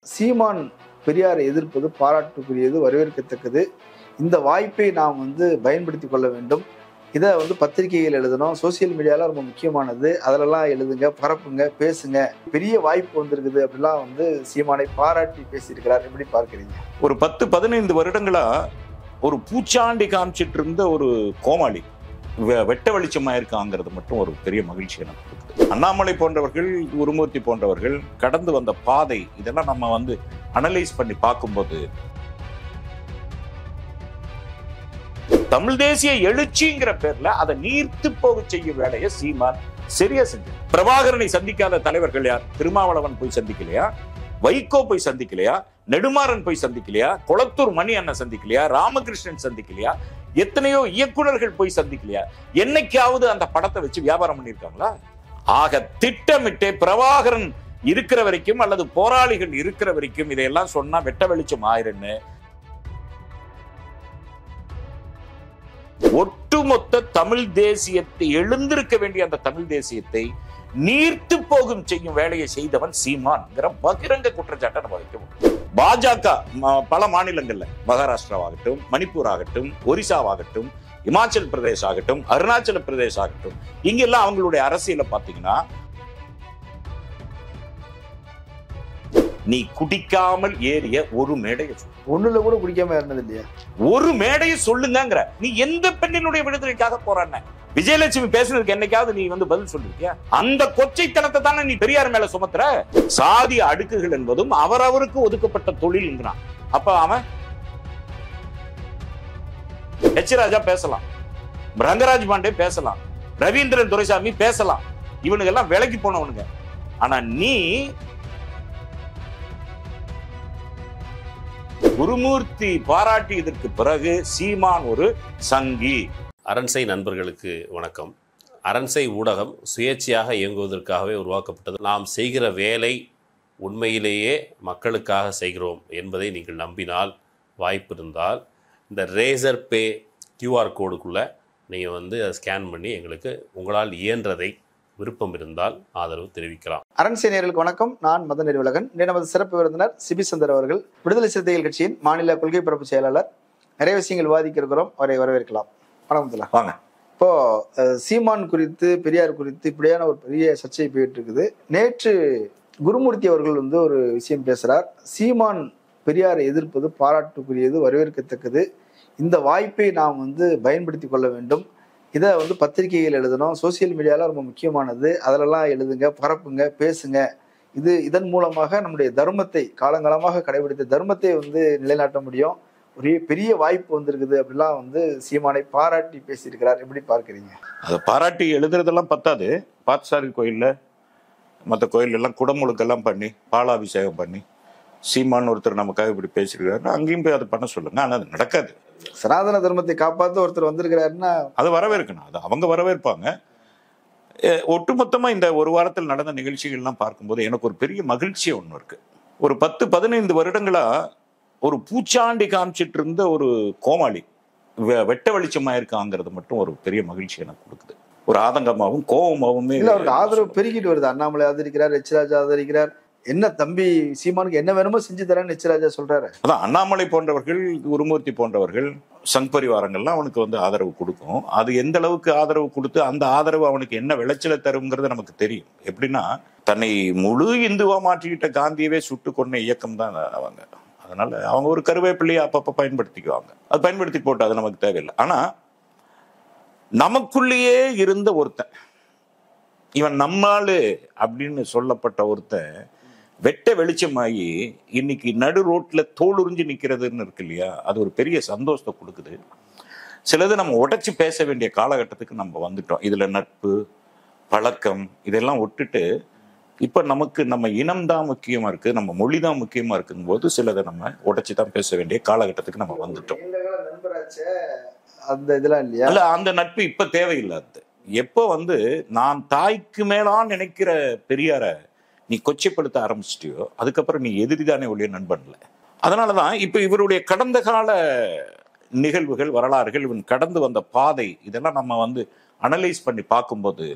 சீமான் பெரியாரை எதிர்ப்பது பாராட்டுக்குரியது, வரவேற்கத்தக்கது. இந்த வாய்ப்பை நாம் பயன்படுத்திக் கொள்ள வேண்டும். இதை பத்திரிகைகள் எழுதணும், சோசியல் மீடியால ரொம்ப முக்கியமானது. அதிலெல்லாம் எழுதுங்க, பரப்புங்க, பேசுங்க. பெரிய வாய்ப்பு வந்திருக்குது அப்படிலாம் சீமானை பாராட்டி பேசியிருக்கிறார். எப்படி பார்க்குறீங்க? ஒரு 10-15 வருடங்களா ஒரு பூச்சாண்டி காமிச்சிட்டு இருந்த ஒரு கோமாளி வெட்ட வெளிச்சமா இருக்காங்கிறது மட்டும் ஒரு பெரிய மகிழ்ச்சி எனக்கு கொடுக்குது. அண்ணாமலை போன்றவர்கள், குருமூர்த்தி போன்றவர்கள் கடந்து வந்த பாதை, இதெல்லாம் நம்ம அனலைஸ் பண்ணி பார்க்கும்போது தமிழ் தேசிய எழுச்சிங்கிற பேர்ல அதை நீர்த்து போக செய்யும் வேலையை சீமான் சரியா செஞ்சு. பிரபாகரனை சந்திக்காத தலைவர்கள் யார்? திருமாவளவன் போய் சந்திக்கலையா? வைகோ போய் சந்திக்கலையா? நெடுமாறன் போய் சந்திக்கலையா? கொளத்தூர் மணி அண்ணன் சந்திக்கலையா? ராமகிருஷ்ணன் சந்திக்கலையா? எத்தனையோ இயக்குநர்கள் போய் சந்திக்கலையா? என்னைக்காவது அந்த படத்தை வச்சு வியாபாரம் பண்ணியிருக்காங்களா? ஆக திட்டமிட்டே பிரபாகரன் இருக்கிற வரைக்கும் அல்லது போராளிகள் இருக்கிற வரைக்கும் இதையெல்லாம் சொன்னா வெட்ட வெளிச்சம் ஆயிருன்னு ஒட்டுமொத்த தமிழ் தேசியத்தை, எழுந்திருக்க வேண்டிய அந்த தமிழ் தேசியத்தை நீர்த்து போகும் செய்யும் வேலையை செய்தவன் சீமான்ங்கிற பகிரங்க குற்றச்சாட்டை நம்ம வைக்க முடியும். பாஜக பல மாநிலங்கள்ல, மகாராஷ்டிராவாகட்டும், மணிப்பூர் ஆகட்டும், ஒரிசாவாகட்டும், இமாச்சல் பிரதேஷ் ஆகட்டும், அருணாச்சல பிரதேஷ் ஆகட்டும், இங்கெல்லாம் அவங்களுடைய அரசியல பாத்தீங்கன்னா, நீ குடிக்காமல் ஏறிய ஒரு மேடையை ஒண்ணுல கூட குடிக்காம இருந்தது இல்லையா? ஒரு மேடையை சொல்லுங்கிற. நீ எந்த பெண்ணினுடைய விடுதலைக்காக போறான்னு விஜயலட்சுமி பேசுனதுக்கு என்னைக்காவது நீ பதில் சொல்லிருக்கியா? அந்த கொச்சைத்தனத்தை தானே நீ பெரியார் மேல சுமத்துற. சாதி அடுக்குகள் என்பதும் அவரவருக்கு ஒதுக்கப்பட்ட தொழில்ங்கிறான். அப்ப அவன் எச் ராஜா பேசலாம், ரங்கராஜ் பாண்டே பேசலாம், ரவீந்திரன் துரைசாமி பேசலாம், இவனுக்கு எல்லாம் விலைக்கு போனவனுங்க. ஆனா நீ குருமூர்த்தி பாராட்டியதற்கு பிறகு சீமான் ஒரு சங்கி. அரண்சை நண்பர்களுக்கு வணக்கம். அரண்சை ஊடகம் சுயேட்சையாக இயங்குவதற்காகவே உருவாக்கப்பட்டது. நாம் செய்கிற வேலை உண்மையிலேயே மக்களுக்காக செய்கிறோம் என்பதை நீங்கள் நம்பினால், வாய்ப்பு இருந்தால் இந்த ரேசர் பே கியூஆர் கோடுக்குள்ளே நீங்கள் அதை ஸ்கேன் பண்ணி எங்களுக்கு உங்களால் இயன்றதை, விருப்பம் இருந்தால் ஆதரவு தெரிவிக்கலாம். அரண்சை நேயர்களுக்கு வணக்கம். நான் மதன் நெறிவலகன். நமது சிறப்பு விருந்தினர் சிபி சந்தர் அவர்கள், விடுதலை சிறுத்தைகள் கட்சியின் மாநில கொள்கை பரப்பு செயலாளர். நிறைய விஷயங்கள் விவாதிக்க இருக்கிறோம், அவரை வரவேற்கலாம். வணக்கம். வாங்க. இப்போ சீமான் குறித்து, பெரியார் குறித்து இப்படியான ஒரு பெரிய சர்ச்சை போயிட்டு இருக்குது. நேற்று குருமூர்த்தி அவர்கள் ஒரு விஷயம் பேசுறார். சீமான் பெரியாரை எதிர்ப்பது பாராட்டுக்குரியது, வரவேற்கத்தக்கது. இந்த வாய்ப்பை நாம் பயன்படுத்திக் கொள்ள வேண்டும். இதை பத்திரிகைகள் எழுதணும், சோசியல் மீடியால ரொம்ப முக்கியமானது. அதிலெல்லாம் எழுதுங்க, பரப்புங்க, பேசுங்க. இதன் மூலமாக நம்முடைய தர்மத்தை, காலங்காலமாக கடைபிடித்த தர்மத்தை நிலைநாட்ட முடியும். ஒரு பெரிய வாய்ப்பு வந்திருக்குது அப்படிலாம் சீமானை பாராட்டி பேசியிருக்கிறார். எப்படி பார்க்குறீங்க? அதை பாராட்டி எழுதுறதெல்லாம் பத்தாது. பார்த்தசாரி கோயில்ல, மற்ற கோயில் எல்லாம் குடமுழுக்கெல்லாம் பண்ணி, பாலாபிஷேகம் பண்ணி, சீமான் ஒருத்தர் நமக்காக இப்படி பேசியிருக்கிறாருன்னா அங்கேயும் போய் அதை பண்ண சொல்லுங்க. ஆனால் அது நடக்காது. சனாதன தர்மத்தை காப்பாற்ற ஒருத்தர் வந்திருக்கிறாருன்னா அதை வரவேற்கணும். அது அவங்க வரவேற்பாங்க. ஒட்டுமொத்தமா இந்த ஒரு வாரத்தில் நடந்த நிகழ்ச்சிகள்லாம் பார்க்கும்போது எனக்கு ஒரு பெரிய மகிழ்ச்சி ஒன்று இருக்கு. ஒரு 10-15 வருடங்களா ஒரு பூச்சாண்டி காமிச்சிட்டு இருந்த ஒரு கோமாளி வெட்ட வெளிச்சமா இருக்காங்கிறது மட்டும் ஒரு பெரிய மகிழ்ச்சி எனக்கு கொடுக்குது. ஒரு ஆதங்கமாகவும் கோபமாகவுமே அவருக்கு ஆதரவு பெருகிட்டு வருது. அண்ணாமலை ஆதரிக்கிறார், எச் ராஜா ஆதரிக்கிறார். என்ன தம்பி சீமானுக்கு என்ன வேணுமோ செஞ்சு தரேன்னு எச் ராஜா சொல்றாரு. அதான் அண்ணாமலை போன்றவர்கள், குருமூர்த்தி போன்றவர்கள், சங் பரிவாரங்கள்லாம் அவனுக்கு ஆதரவு கொடுக்கும். அது எந்த அளவுக்கு ஆதரவு கொடுத்து அந்த ஆதரவு அவனுக்கு என்ன விளைச்சலை தருங்கிறது நமக்கு தெரியும். எப்படின்னா, தன்னை முழு இந்துவா மாற்றிக்கிட்ட காந்தியவே சுட்டு கொண்ட இயக்கம் தான் அவங்க. அதனால அவங்க ஒரு கருவேப்பிள்ளையை அப்பப்ப பயன்படுத்திக்குவாங்க. அது பயன்படுத்தி போட்டு அது நமக்கு தேவையில்லை. ஆனா நமக்குள்ளேயே இருந்த ஒருத்தன், இவன் நம்மாளு அப்படின்னு சொல்லப்பட்ட ஒருத்தன் வெட்ட வெளிச்சமாகி இன்னைக்கு நடு ரோட்ல தோல் உறிஞ்சு நிக்கிறதுன்னு இருக்கு இல்லையா? அது ஒரு பெரிய சந்தோஷத்தை கொடுக்குது. சிலது நம்ம உடைச்சு பேச வேண்டிய காலகட்டத்துக்கு நம்ம வந்துட்டோம். இதுல நட்பு, பழக்கம் இதெல்லாம் விட்டுட்டு இப்ப நமக்கு நம்ம இனம்தான் முக்கியமா இருக்கு, நம்ம மொழிதான் முக்கியமா இருக்கும் போது சிலதை நம்ம உடைச்சு தான் பேச வேண்டிய காலகட்டத்துக்கு நம்ம வந்துட்டோம். அந்த இதெல்லாம் இல்லையா? அல்ல, அந்த நட்பு இப்ப தேவையில்லாது. எப்போ நான் தாய்க்கு மேலான்னு நினைக்கிற பெரியார நீ கொச்சைப்படுத்த ஆரம்பிச்சிட்டியோ, அதுக்கப்புறம் நீ எதிரிதானே ஒழிய நண்பன்ல. அதனாலதான் இப்ப இவருடைய கடந்த கால நிகழ்வுகள், வரலாறுகள், இவன் கடந்து வந்த பாதை, இதெல்லாம் நம்ம அனலைஸ் பண்ணி பார்க்கும்போது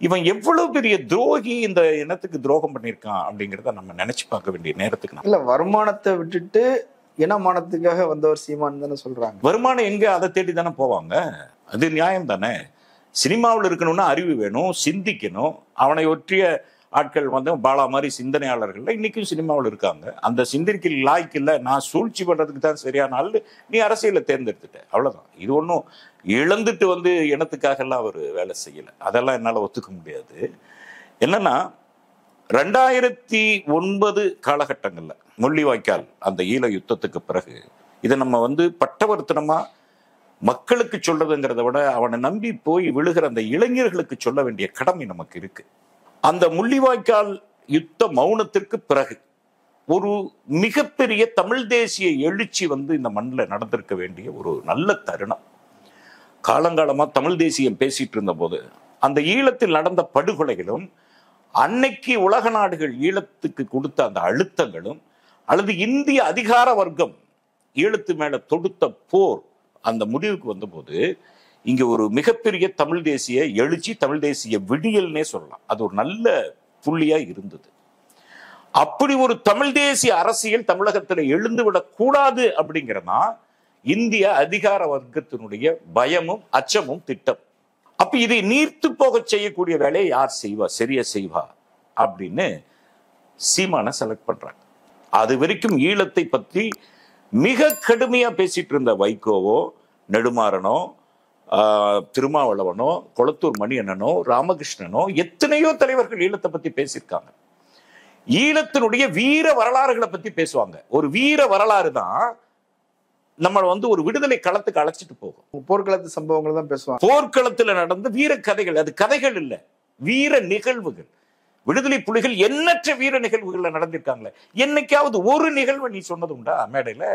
இவன் எவ்வளவு பெரிய துரோகி, இந்த இனத்துக்கு துரோகம் பண்ணியிருக்கான் அப்படிங்கிறத நம்ம நினைச்சு பார்க்க வேண்டிய நேரத்துக்கு இல்ல வருமானத்தை விட்டுட்டு இனமானத்துக்காக வந்தவர் சீமான் தானே சொல்றாங்க. வருமானம் எங்க, அதை தேடி தானே போவாங்க. அது நியாயம் தானே. சினிமாவில் இருக்கணும்னா அறிவு வேணும், சிந்திக்கணும். அவனை ஒற்றிய ஆட்கள் வந்து பாலா மாதிரி சிந்தனையாளர்கள் இன்னைக்கும் சினிமாவில் இருக்காங்க. அந்த சிந்தனைக்கு லாய்க்கு இல்லை, நான் சூழ்ச்சி பண்றதுக்கு தான் சரியான ஆள், நீ அரசியலை தேர்ந்தெடுத்துட்ட, அவ்வளவுதான். இது ஒன்றும் இழந்துட்டு வந்து இனத்துக்காகலாம் அவர் வேலை செய்யலை. அதெல்லாம் என்னால் ஒத்துக்க முடியாது. என்னன்னா 2009 காலகட்டங்கள்ல முள்ளிவாய்க்கால் அந்த ஈழ யுத்தத்துக்கு பிறகு இதை நம்ம வந்து பட்டவர்த்தனமா மக்களுக்கு சொல்றதுங்கிறத விட அவனை நம்பி போய் விழுகிற அந்த இளைஞர்களுக்கு சொல்ல வேண்டிய கடமை நமக்கு இருக்கு. அந்த முள்ளிவாய்க்கால் யுத்த மௌனத்திற்கு பிறகு ஒரு மிகப்பெரிய தமிழ் தேசிய எழுச்சி வந்து இந்த மண்ணில் நடந்திருக்க வேண்டிய ஒரு நல்ல தருணம். காலங்காலமா தமிழ் தேசியம் பேசிட்டு இருந்த போது அந்த ஈழத்தில் நடந்த படுகொலைகளும், அன்னைக்கு உலக நாடுகள் ஈழத்துக்கு கொடுத்த அந்த அழுத்தங்களும், அல்லது இந்திய அதிகார வர்க்கம் ஈழத்து மேல தொடுத்த போர் அந்த முடிவுக்கு வந்தபோது இங்க ஒரு மிகப்பெரிய தமிழ் தேசிய எழுச்சி, தமிழ் தேசிய விடியல்னே சொல்லலாம். அது ஒரு நல்ல புள்ளியா இருந்தது. அப்படி ஒரு தமிழ் தேசிய அரசியல் தமிழகத்துல எழுந்துவிடக் கூடாது அப்படிங்கிறதா இந்திய அதிகார வர்க்கத்தினுடைய பயமும் அச்சமும் திட்டம். அப்ப இதை நீர்த்து போக செய்யக்கூடிய வேலையை யார் செய்வா, சரியா செய்வா அப்படின்னு சீமானை செலக்ட் பண்றாங்க. அது வரைக்கும் ஈழத்தை பற்றி மிக கடுமையா பேசிட்டு இருந்த வைகோவோ, நெடுமாறனோ, திருமாவளவனோ, கொளத்தூர் மணியண்ணனோ, ராமகிருஷ்ணனோ, எத்தனையோ தலைவர்கள் ஈழத்தை பத்தி பேசியிருக்காங்க. ஈழத்தினுடைய வீர வரலாறுகளை பத்தி பேசுவாங்க. ஒரு வீர வரலாறு தான் நம்ம வந்து ஒரு விடுதலை களத்துக்கு அழைச்சிட்டு போகும். போர்க்களத்து சம்பவங்கள் தான் பேசுவாங்க. போர்க்களத்துல நடந்த வீர கதைகள், அது கதைகள் இல்ல, வீர நிகழ்வுகள். விடுதலை புலிகள் எண்ணற்ற வீர நிகழ்வுகள்ல நடந்திருக்காங்களே. என்னைக்காவது ஒரு நிகழ்வை நீ சொன்னது உண்டா மேடையில?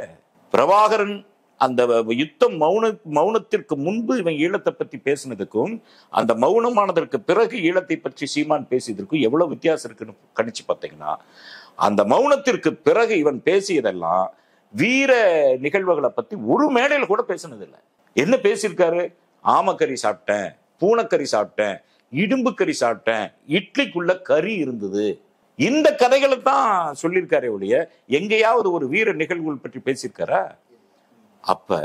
பிரபாகரன் அந்த யுத்தம் மௌனத்திற்கு முன்பு இவன் ஈழத்தை பத்தி பேசினதுக்கும் அந்த மௌனமானதற்கு பிறகு ஈழத்தை பற்றி சீமான் பேசியதற்கும் எவ்வளவு வித்தியாசம் இருக்குன்னு கணிச்சு பார்த்தீங்கன்னா, அந்த மௌனத்திற்கு பிறகு இவன் பேசியதெல்லாம் வீர நிகழ்வுகளை பத்தி ஒரு மேடையில கூட பேசினதில்லை. என்ன பேசியிருக்காரு? ஆமக்கறி சாப்பிட்டேன், பூனைக்கறி சாப்பிட்டேன், இடும்பு கறி சாப்பிட்டேன், இட்லிக்குள்ள கறி இருந்தது, இந்த கதைகளை தான் சொல்லியிருக்காரே ஒழிய எங்கேயாவது ஒரு வீர நிகழ்வுகள் பற்றி பேசியிருக்காரா? அப்ப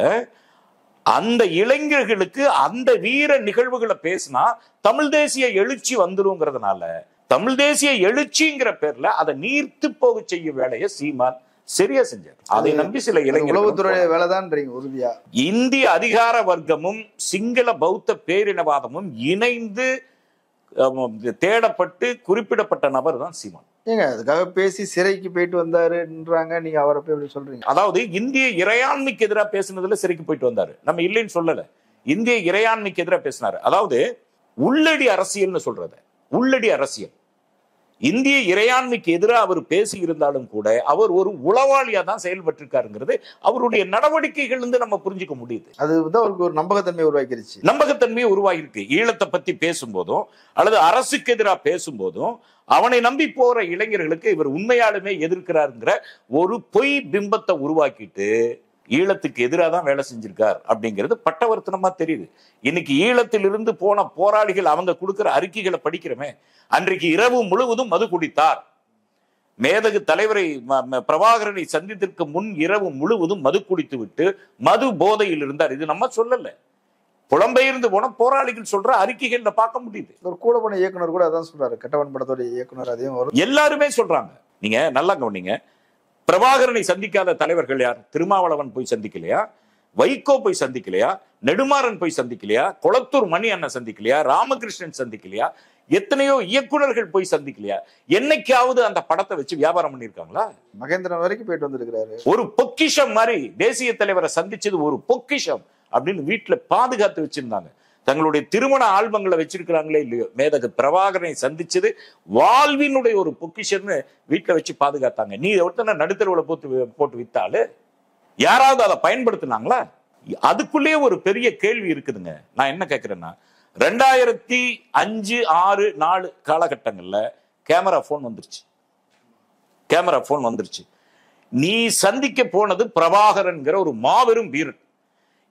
அந்த இளைஞர்களுக்கு அந்த வீர நிகழ்வுகளை பேசினா தமிழ் தேசிய எழுச்சி வந்துருங்கிறதுனால தமிழ் தேசிய எழுச்சிங்கிற பேர்ல அதை நீர்த்து போக செய்யும் வேலையை சீமான் சரியா செஞ்சார். அதை நம்பி சில இளைஞர்கள் உளவுத்துறை வேலைதான் உறுதியா இந்திய அதிகார வர்க்கமும் சிங்கள பௌத்த பேரினவாதமும் இணைந்து தேடப்பட்டு குறிப்பிடப்பட்ட நபர் தான் சீமான். ஏங்க அதுக்காக பேசி சிறைக்கு போயிட்டு வந்தாருன்றாங்க, நீங்க அவரை போய் எப்படி சொல்றீங்க? அதாவது இந்திய இறையாண்மைக்கு எதிராக பேசுனதுல சிறைக்கு போயிட்டு வந்தாரு, நம்ம இல்லைன்னு சொல்லல. இந்திய இறையாண்மைக்கு எதிராக பேசினாரு. அதாவது உள்ளடி அரசியல்னு சொல்றது, உள்ளடி அரசியல். இந்திய இறையாண்மைக்கு எதிராக அவர் பேசி இருந்தாலும் கூட அவர் ஒரு உளவாளியா தான் செயல்பட்டிருக்காருங்கிறது அவருடைய நடவடிக்கைகள் இருந்து நம்ம புரிஞ்சுக்க முடியுது. அதுதான் அவருக்கு ஒரு நம்பகத்தன்மையை உருவாக்கிருச்சு. நம்பகத்தன்மையை உருவாகிருக்கு. ஈழத்தை பத்தி பேசும்போதும் அல்லது அரசுக்கு எதிராக பேசும்போதும் அவனை நம்பி போற இளைஞர்களுக்கு இவர் உண்மையாலுமே எதிர்க்கிறாருங்கிற ஒரு பொய் பிம்பத்தை உருவாக்கிட்டு ஈழத்துக்கு எதிராக தான் வேலை செஞ்சிருக்கார் அப்படிங்கிறது பட்டவர்த்தனமா தெரியுது. இன்னைக்கு ஈழத்தில் இருந்து போன போராளிகள் அவங்க கொடுக்கிற அறிக்கைகளை படிக்கிறோமே. அன்றைக்கு இரவு முழுவதும் மது குடித்தார். மேதகு தலைவரை பிரபாகரனை சந்தித்திற்கு முன் இரவு முழுவதும் மது குடித்து விட்டு மது போதையில் இருந்தார். இது நம்ம சொல்லல, புலம்பெயர்ந்து போன போராளிகள் சொல்ற அறிக்கைகள்ல பார்க்க முடியுது. ஒரு கூட போன இயக்குனர் கூட அதான் சொல்றாரு, கட்டவன் படத்தோட இயக்குனர் அதையும் வரும். எல்லாருமே சொல்றாங்க. நீங்க நல்லா கவனிங்க, பிரபாகரனை சந்திக்காத தலைவர்கள் யார்? திருமாவளவன் போய் சந்திக்கலையா? வைகோ போய் சந்திக்கலையா? நெடுமாறன் போய் சந்திக்கலையா? கொளத்தூர் மணி அண்ணன் சந்திக்கலையா? ராமகிருஷ்ணன் சந்திக்கலையா? எத்தனையோ இயக்குநர்கள் போய் சந்திக்கலையா? என்னைக்காவது அந்த படத்தை வச்சு வியாபாரம் பண்ணிருக்காங்களா? மகேந்திரன் வரைக்கும் போயிட்டு வந்திருக்கிறாரு. ஒரு பொக்கிஷம் மாதிரி தேசிய தலைவரை சந்திச்சது ஒரு பொக்கிஷம் அப்படின்னு வீட்டுல பாதுகாத்து வச்சிருந்தாங்க. தங்களுடைய திருமண ஆல்பங்களை வச்சிருக்கிறாங்களே இல்லையோ, மேதகு பிரபாகரனை சந்திச்சது வாழ்வினுடைய ஒரு பொக்கிஷன்னு வீட்டுல வச்சு பாதுகாத்தாங்க. நீ ஒருத்தனை நடுத்தருவுல போட்டு வித்தாலு யாராவது அதை பயன்படுத்தினாங்களா? அதுக்குள்ளேயே ஒரு பெரிய கேள்வி இருக்குதுங்க. நான் என்ன கேட்கிறேன்னா, 2005, 6, 4 காலகட்டங்கள்ல கேமரா போன் வந்துருச்சு. நீ சந்திக்க போனது பிரபாகரன்கிற ஒரு மாபெரும் வீரன்.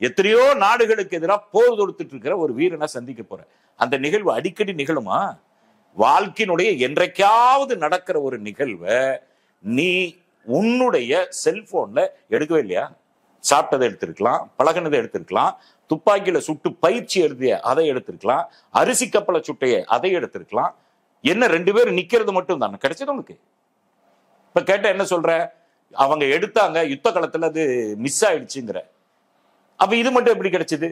எத்தனையோ நாடுகளுக்கு எதிராக போர் தொடுத்துட்டு இருக்கிற ஒரு வீரனை சந்திக்க போற அந்த நிகழ்வு அடிக்கடி நிகழுமா? வாழ்க்கையினுடைய என்றைக்காவது நடக்கிற ஒரு நிகழ்வை நீ உன்னுடைய செல்போன்ல எடுக்கவே இல்லையா? சாப்பிட்டதை எடுத்திருக்கலாம், பழகினதை எடுத்திருக்கலாம், துப்பாக்கியில சுட்டு பயிற்சி எழுதிய அதை எடுத்திருக்கலாம், அரிசி கப்பலை சுட்டைய அதை எடுத்திருக்கலாம். என்ன 2 பேரும் நிக்கிறது மட்டும் தானே கிடைச்சது உனக்கு? இப்ப கேட்ட என்ன சொல்ற? அவங்க எடுத்தாங்க, யுத்த காலத்துல அது மிஸ் ஆயிடுச்சுங்கிற. அப்ப இது மட்டும் எப்படி கிடைச்சது?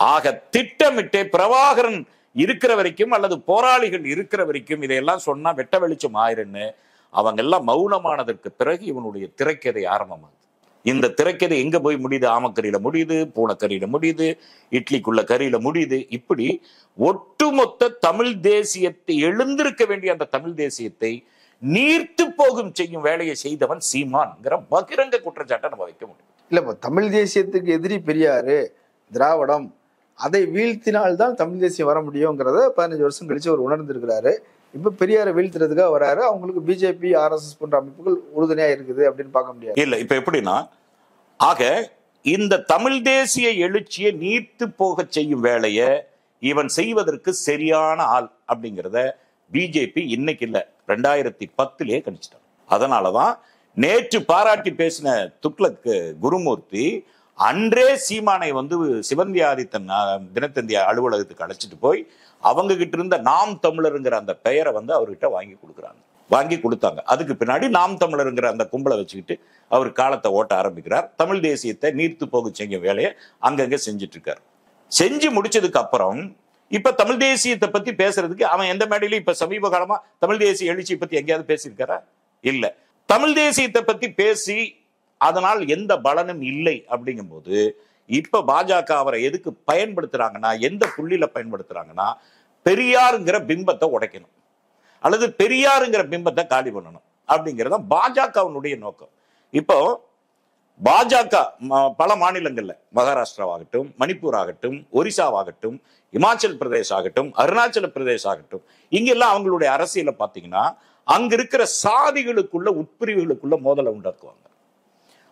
ஆக திட்டமிட்டே பிரபாகரன் இருக்கிற வரைக்கும் அல்லது போராளிகள் இருக்கிற வரைக்கும் இதையெல்லாம் சொன்னா வெட்ட வெளிச்சம் ஆயிருன்னு அவங்க எல்லாம் மௌனமானதற்கு பிறகு இவனுடைய திரைக்கதை ஆரம்பமாகுது. இந்த திரைக்கதை எங்க போய் முடியுது? ஆமக்கறியில முடியுது, பூனைக்கறியில முடியுது, இட்லிக்குள்ள கறியில முடியுது. இப்படி ஒட்டுமொத்த தமிழ் தேசியத்தை, எழுந்திருக்க வேண்டிய அந்த தமிழ் தேசியத்தை நீர்த்து போகும் செய்யும் வேலையை செய்தவன் சீமான்ங்கிற பகிரங்க குற்றச்சாட்டை நம்ம வைக்க முடியும். இல்ல, இப்போ தமிழ் தேசியத்துக்கு எதிரி பெரியாரு, திராவிடம், அதை வீழ்த்தினால்தான் தமிழ் தேசியம் வர முடியுங்கிறத 15 வருஷம் கழிச்சு அவர் உணர்ந்திருக்கிறாரு. இப்ப பெரியாரை வீழ்த்துறதுக்காக வராரு. அவங்களுக்கு பிஜேபி, ஆர்எஸ்எஸ் போன்ற அமைப்புகள் உறுதுணையா இருக்குது அப்படின்னு பார்க்க முடியாது. இல்ல, இப்ப எப்படின்னா, ஆக இந்த தமிழ் தேசிய எழுச்சியை நீர்த்து போக செய்யும் வேலையை இவன் செய்வதற்கு சரியான ஆள் அப்படிங்கிறத பிஜேபி இன்னைக்கு இல்ல 2010 கணிச்சிட்டாங்க. அதனாலதான் நேற்று பாராட்டி பேசின துக்ளக் குருமூர்த்தி அன்றே சீமானை வந்து சிவந்தி ஆதித்தன் தினத்தந்தி அலுவலகத்துக்கு அழைச்சிட்டு போய் அவங்க கிட்ட இருந்த நாம் தமிழருங்கிற அந்த பெயரை வந்து அவர்கிட்ட வாங்கி கொடுத்தாங்க. அதுக்கு பின்னாடி நாம் தமிழருங்கிற அந்த கும்பலை வச்சுக்கிட்டு அவர் காலத்தை ஓட்ட ஆரம்பிக்கிறார். தமிழ் தேசியத்தை நீர்த்து போக செய்ய வேலையை அங்கங்க செஞ்சுட்டு இருக்காரு. செஞ்சு முடிச்சதுக்கு அப்புறம் இப்ப தமிழ் தேசியத்தை பத்தி பேசுறதுக்கு அவன் எந்த மேடையிலும் இப்ப சமீப காலமா தமிழ் தேசிய எழுச்சியை பத்தி எங்கேயாவது பேசியிருக்காரா? இல்ல. தமிழ் தேசியத்தை பத்தி பேசி அதனால் எந்த பலனும் இல்லை அப்படிங்கும் போது இப்ப பாஜக அவரை எதுக்கு பயன்படுத்துறாங்கன்னா, எந்த புள்ளியில பயன்படுத்துறாங்கன்னா, பெரியாருங்கிற பிம்பத்தை உடைக்கணும் அல்லது பெரியாருங்கிற பிம்பத்தை காலி பண்ணணும் அப்படிங்கிறத பாஜகவினுடைய நோக்கம். இப்போ பாஜக பல மாநிலங்கள்ல, மகாராஷ்டிராவாகட்டும், மணிப்பூர் ஆகட்டும், ஒரிசாவாகட்டும், இமாச்சல் பிரதேஷ் ஆகட்டும், அருணாச்சல பிரதேஷ் ஆகட்டும், இங்கெல்லாம் அவங்களுடைய அரசியலை பார்த்தீங்கன்னா அங்க இருக்கிற சாதிகளுக்குள்ள உட்பிரிவுகளுக்குள்ள மோதலை உண்டாக்குவாங்க.